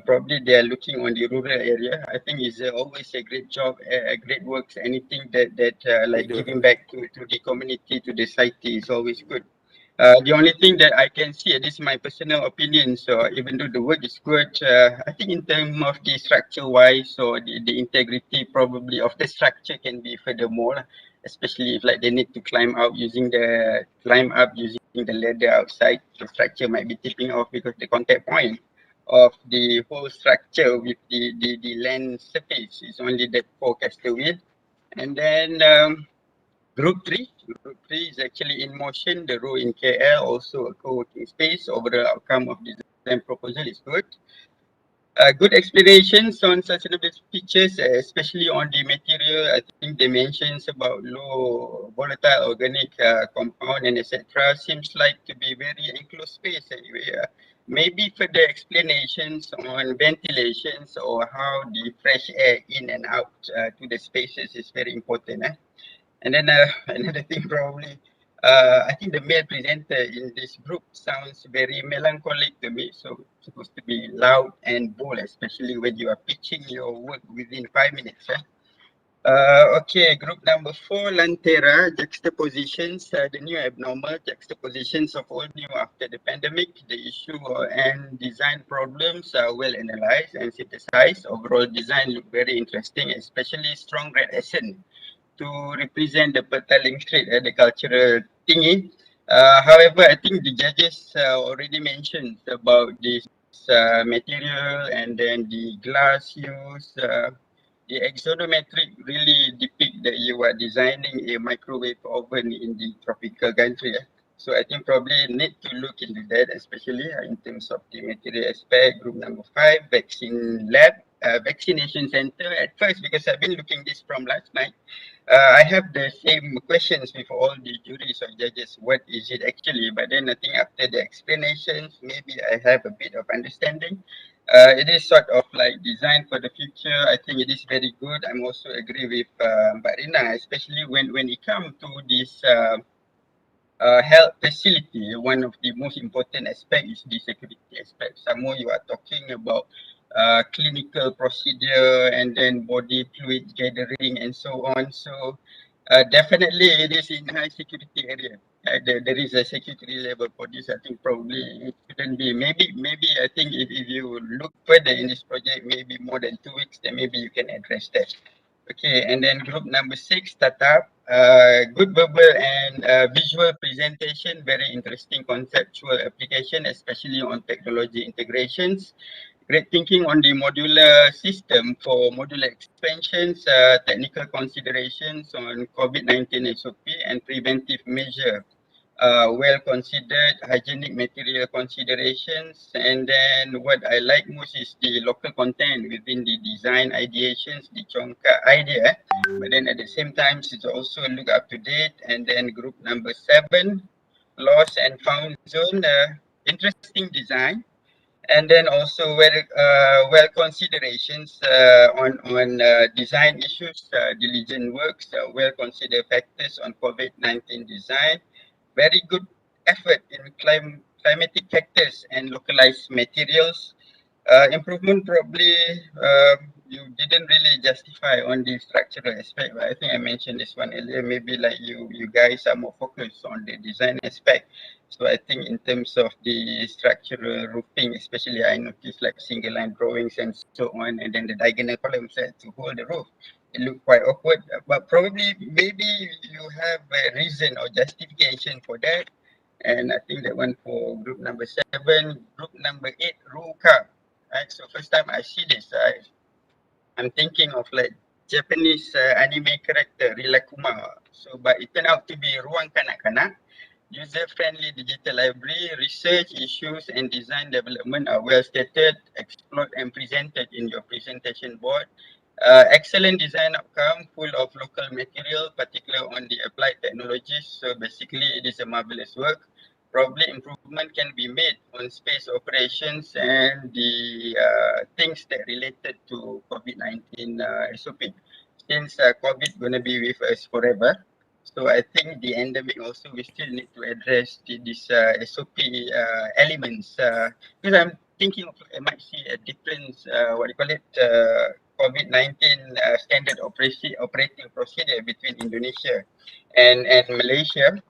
S16: Probably they are looking on the rural area. I think it's always a great job, a great works. Anything that like giving back to the community, to the society is always good. The only thing that I can see, this is my personal opinion, so even though the work is good, I think in terms of the structure wise, so the integrity probably of the structure can be furthermore, especially if like they need to climb up using the ladder outside, the structure might be tipping off because the contact point of the whole structure with the land surface is only that 4 caster wheel. And then Group 3 is actually in motion. The row in KL, also a co-working space. Overall outcome of design proposal is good. Good explanations on sustainable features, especially on the material. I think they mentions about low volatile organic compound and etc. Seems like to be very enclosed space anyway. Maybe further explanations on ventilations or how the fresh air in and out to the spaces is very important. And then another thing probably, I think the male presenter in this group sounds very melancholic to me. So it's supposed to be loud and bold, especially when you are pitching your work within 5 minutes. Okay, group number 4, Lantera, juxtapositions, the new abnormal juxtapositions of all new after the pandemic. The issue and design problems are well analyzed and synthesized. Overall design look very interesting, especially strong red accent to represent the Petaling Strait, the cultural thingy. However, I think the judges already mentioned about this material and then the glass use. The axonometric really depict that you are designing a microwave oven in the tropical country. So I think probably need to look into that, especially in terms of the material aspect. Group number 5, vaccine lab, vaccination center. At first, because I've been looking this from last night, I have the same questions with all the juries or judges. What is it actually? But then I think after the explanations, maybe I have a bit of understanding. It is sort of like design for the future. I think it is very good. I'm also agree with Mbak Rina, especially when it comes to this health facility. One of the most important aspect is the security aspect. Some more you are talking about clinical procedure and then body fluid gathering and so on. So definitely it is in high security area. There is a security level for this. I think probably it shouldn't be. Maybe I think if you look further in this project, maybe more than 2 weeks, then maybe you can address that. Okay, and then group number 6, startup. Good verbal and visual presentation, very interesting conceptual application, especially on technology integrations. Great thinking on the modular system for modular expansions, technical considerations on COVID-19 SOP and preventive measure. Well considered, hygienic material considerations, and then what I like most is the local content within the design ideations, the Chongka idea, but then at the same time it's also look up to date. And then group number 7, lost and found zone, interesting design. And then also well considerations on design issues, diligent works, well considered factors on COVID-19 design, very good effort in climatic factors and localized materials. Improvement probably you didn't really justify on the structural aspect, but I think I mentioned this one earlier. Maybe like you guys are more focused on the design aspect. So I think in terms of the structural roofing, especially I noticed like single line drawings and so on, and then the diagonal columns to hold the roof. It looked quite awkward, but probably maybe you have a reason or justification for that. And I think that one for group number 7. Group number 8, Ruka. Right, so first time I see this, I'm thinking of like Japanese anime character Rilakuma. So, but it turned out to be Ruang Kanak-Kanak. User-friendly digital library, research issues and design development are well stated, explored and presented in your presentation board. Excellent design outcome, full of local material, particularly on the applied technologies. So basically, it is a marvelous work. Probably improvement can be made on space operations and the things that related to COVID-19 SOP. Since COVID going to be with us forever, so I think the endemic also we still need to address this SOP elements. Because I'm thinking of I might see a different what do you call it COVID-19 standard operating procedure between Indonesia and Malaysia.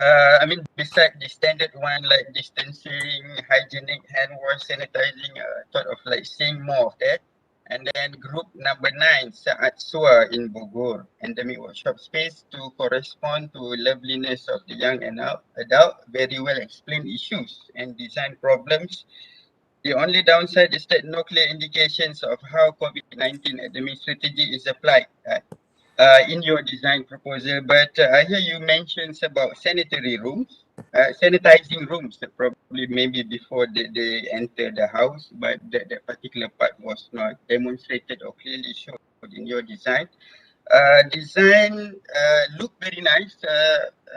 S16: I mean, beside the standard one like distancing, hygienic, hand wash, sanitizing, thought of like seeing more of that. And then group number 9, Saat Sua in Bogor, endemic workshop space to correspond to loveliness of the young and adult, very well explained issues and design problems. The only downside is that no clear indications of how COVID-19 endemic strategy is applied in your design proposal. But I hear you mentions about sanitary rooms, sanitizing rooms, probably maybe before they enter the house, but that particular part was not demonstrated or clearly showed in your design. Design look very nice,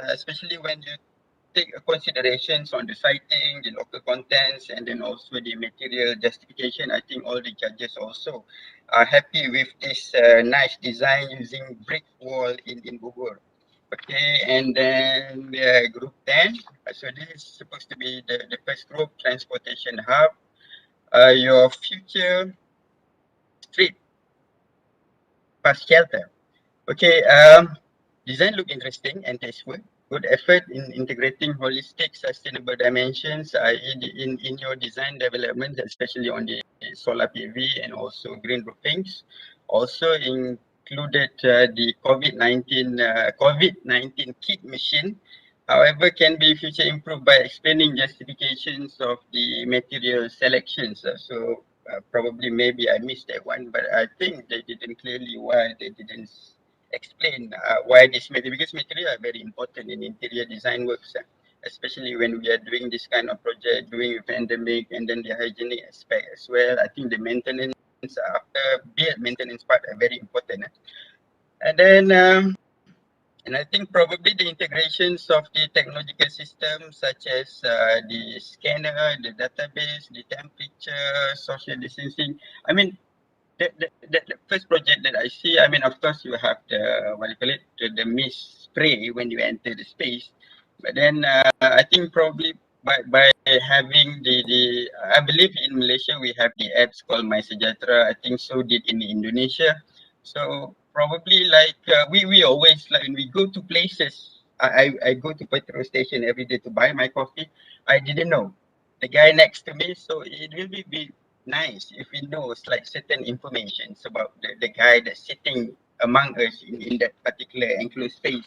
S16: especially when you take considerations on the siting, the local contents, and then also the material justification. I think all the judges also are happy with this nice design using brick wall in Bogor. Okay, and then group 10. So this is supposed to be the first group, transportation hub. Your future street bus shelter. Okay, design look interesting and tasteful. Good effort in integrating holistic sustainable dimensions in your design development, especially on the solar PV and also green roofings. Also included the COVID-19 kit machine. However, can be future improved by explaining justifications of the material selections. So probably maybe I missed that one, but I think they didn't clearly why they didn't explain why this material, because material are very important in interior design works, especially when we are doing this kind of project, doing with endemic and then the hygienic aspect as well. I think the maintenance after build maintenance part are very important. And then and I think probably the integrations of the technological systems such as the scanner, the database, the temperature, social distancing. I mean, the first project that I see, I mean, of course, you have the, what do you call it, the mist spray when you enter the space. But then I think probably by having I believe in Malaysia, we have the apps called My Sejahtera. I think so did in Indonesia. So probably like we always, like when we go to places, I go to petrol station every day to buy my coffee. I didn't know the guy next to me, so it will be nice if we know like certain information about the guy that's sitting among us in that particular enclosed space.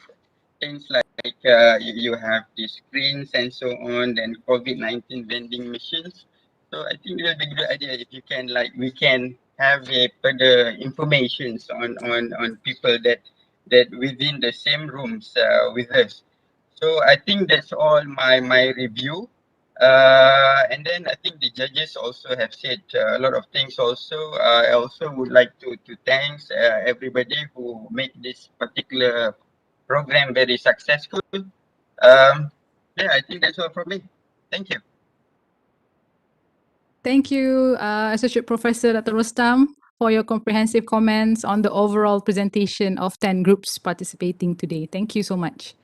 S16: Things like you have the screens and so on, then COVID-19 vending machines. So I think it will be a good idea if you can, like, we can have a further informations on people that within the same rooms with us. So I think that's all my review. And then I think the judges also have said a lot of things also. I also would like to thanks everybody who made this particular program very successful. Yeah, I think that's all from me. Thank you.
S1: Thank you, Associate Professor Dato Rostam, for your comprehensive comments on the overall presentation of 10 groups participating today. Thank you so much.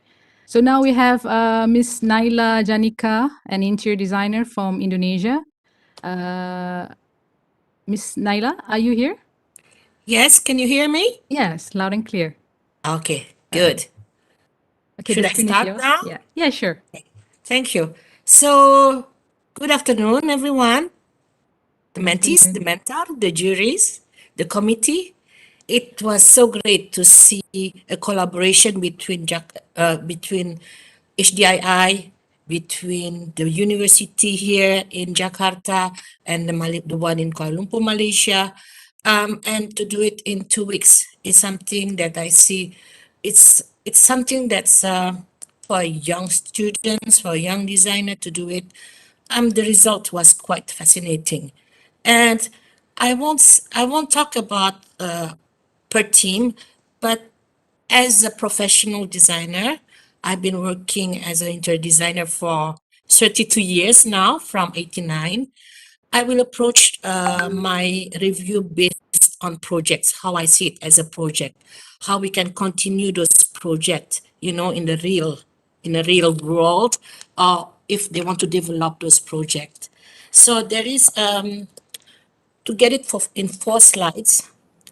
S1: So now we have Ms. Naila Janika, an interior designer from Indonesia. Ms. Naila, are you here?
S17: Yes, can you hear me?
S1: Yes, loud and clear.
S17: Okay, good.
S1: Okay,
S17: Should
S1: the
S17: I
S1: screen is
S17: start
S1: yours.
S17: now?
S1: Yeah, sure.
S17: Thank you. So, good afternoon, everyone. The mentees, the mentor, the juries, the committee. It was so great to see a collaboration between HDII, between the university here in Jakarta and the one in Kuala Lumpur, Malaysia. And to do it in 2 weeks is something that I see. It's something that's for young students, for young designer to do it. The result was quite fascinating. And I won't talk about per team, but as a professional designer, I've been working as an interior designer for 32 years now, from 89. I will approach my review based on projects, how I see it as a project, how we can continue those projects, you know, in the real world, or if they want to develop those projects. So there is to get it in 4 slides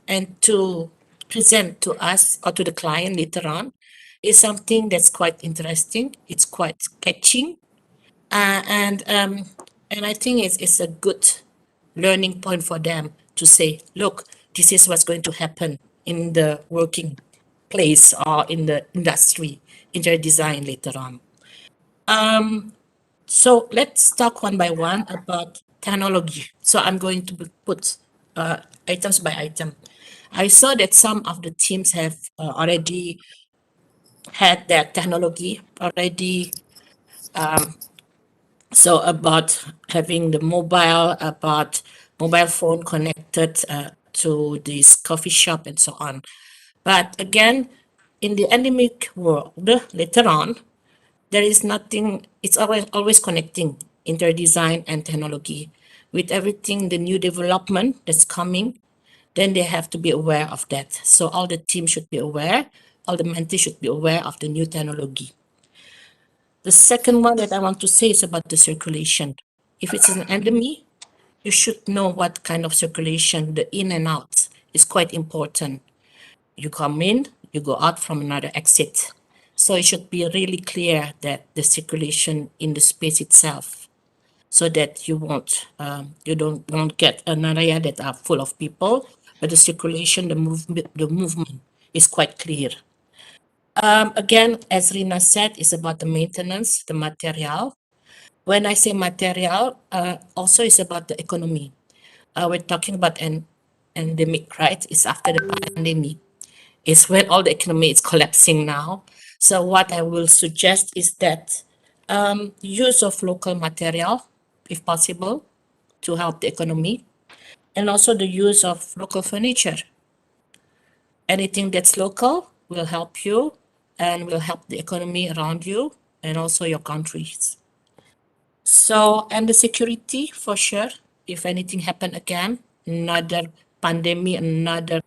S17: and to present to us or to the client later on is something that's quite interesting. It's quite catching, and I think it's a good learning point for them to say, look, this is what's going to happen in the working place or in the industry, interior design later on. So let's talk one by one about technology. So I'm going to put items by item. I saw that some of the teams have already had their technology already. So about having the about mobile phone connected to this coffee shop and so on. But again, in the endemic world, later on, there is nothing, it's always connecting interior design and technology. With everything, the new development that's coming, then they have to be aware of that. So all the team should be aware, all the mentees should be aware of the new technology. The second one that I want to say is about the circulation. If it's an endemic, you should know what kind of circulation, the in and out is quite important. You come in, you go out from another exit. So it should be really clear that the circulation in the space itself, so that you won't get an area that are full of people, but the circulation, the movement is quite clear. Again, as Rina said, it's about the maintenance, the material. When I say material, also it's about the economy. We're talking about an endemic, right? It's after the pandemic. It's when all the economy is collapsing now. So what I will suggest is that use of local material, if possible, to help the economy, and also the use of local furniture. Anything that's local will help you and will help the economy around you and also your countries. So, and the security for sure, if anything happen again, another pandemic, another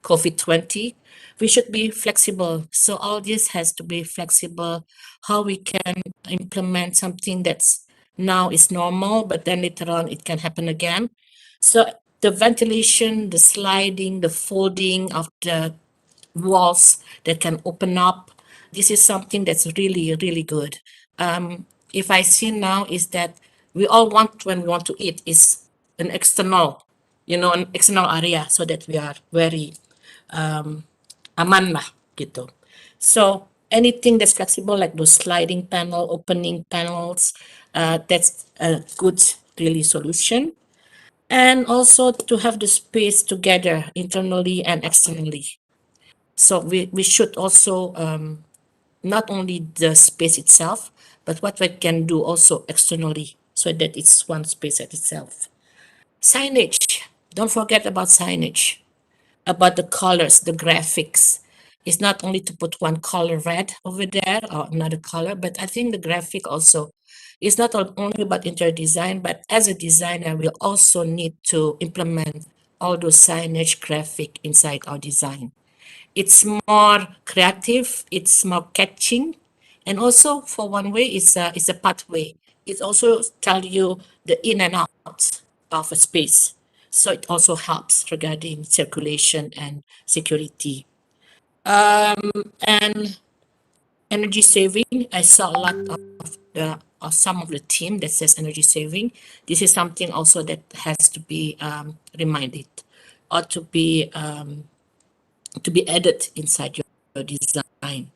S17: COVID-20, we should be flexible. So all this has to be flexible, how we can implement something that's now is normal, but then later on it can happen again. So the ventilation, the sliding, the folding of the walls that can open up, this is something that's really, really good. If I see now is that we all want, when we want to eat, is an external, an external area, so that we are very aman lah gitu. So anything that's flexible, like those sliding panel, opening panels, that's a good really solution. And also to have the space together internally and externally. So we should also not only the space itself, but what we can do also externally, so that it's one space at itself. Signage, don't forget about signage, about the colors, the graphics. It's not only to put one color red over there or another color, but I think the graphic also is not only about interior design, but as a designer, we also need to implement all those signage graphic inside our design. It's more creative, it's more catching, and also for one way, it's a pathway. It also tells you the in and out of a space. So it also helps regarding circulation and security. And energy saving, I saw a lot of some of the team that says energy saving. This is something also that has to be reminded or to be added inside your design.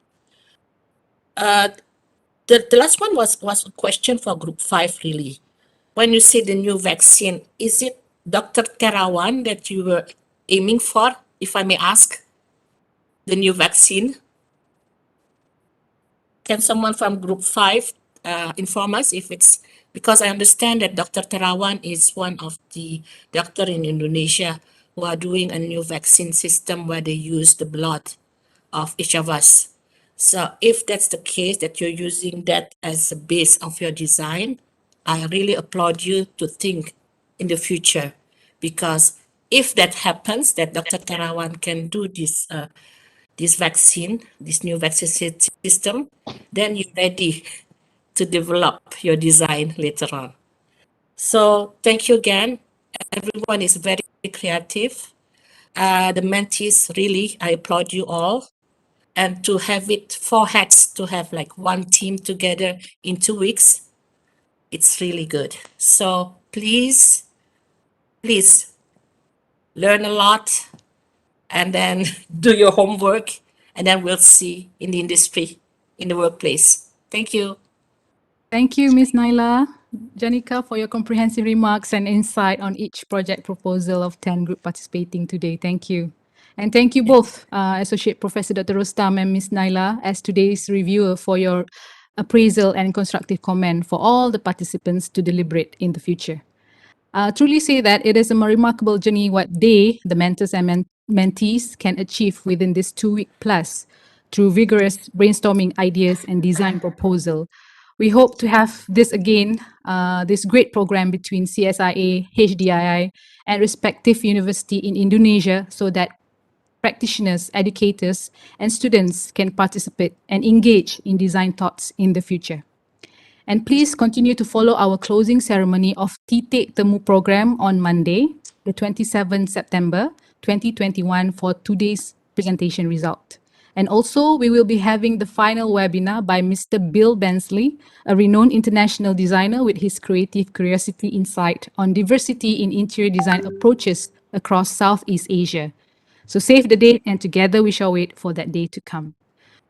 S17: The last one was a question for group 5 really. When you say the new vaccine, is it Dr. Terawan that you were aiming for, if I may ask? The new vaccine? Can someone from group 5 inform us if it's Because I understand that Dr. Terawan is one of the doctor in Indonesia who are doing a new vaccine system where they use the blood of each of us. So if that's the case, that you're using that as a base of your design, I really applaud you to think in the future, because if that happens, that Dr. Terawan can do this vaccine, this new vaccine system, then you're ready to develop your design later on. So thank you again. Everyone is very creative. The mentees, really, I applaud you all. And to have it 4 hats, to have like one team together in 2 weeks, it's really good. So please learn a lot and then do your homework, and then we'll see in the industry, in the workplace. Thank you.
S1: Thank you, Ms. Naila. Janika, for your comprehensive remarks and insight on each project proposal of 10 group participating today. Thank you. And thank you both, Associate Professor Dr. Rostam and Ms. Naila, as today's reviewer, for your appraisal and constructive comment for all the participants to deliberate in the future. Truly say that it is a remarkable journey what they, the mentors and mentees, can achieve within this 2 week plus through vigorous brainstorming ideas and design proposal. We hope to have this again, this great program between CSIA, HDII, and respective university in Indonesia, so that practitioners, educators, and students can participate and engage in design thoughts in the future. And please continue to follow our closing ceremony of Titik Temu program on Monday, the 27th September 2021 for today's presentation result. And also, we will be having the final webinar by Mr. Bill Bensley, a renowned international designer with his creative curiosity insight on diversity in interior design approaches across Southeast Asia. So save the date, and together we shall wait for that day to come.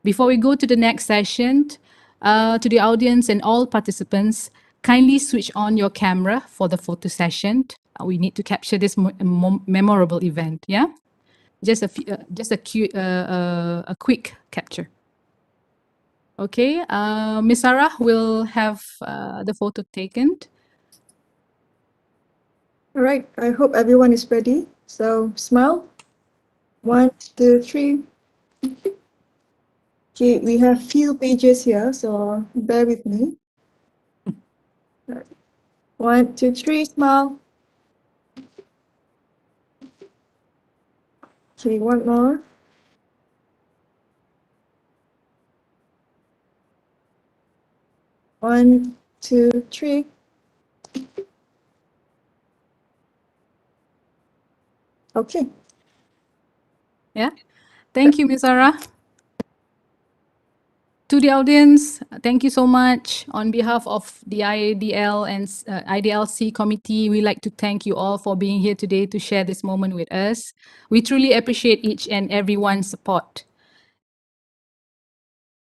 S1: Before we go to the next session, to the audience and all participants, kindly switch on your camera for the photo session. We need to capture this memorable event. Yeah, just a quick capture. Okay, Miss Sarah will have the photo taken.
S18: All right, I hope everyone is ready. So smile. 1, 2, 3. Okay, we have few pages here, so bear with me. 1, 2, 3, smile. Okay, one more. One, two, three. Okay.
S1: Yeah, thank you, Ms. Sarah. To the audience, thank you so much. On behalf of the IDL and IDL+C committee, we'd like to thank you all for being here today to share this moment with us. We truly appreciate each and everyone's support.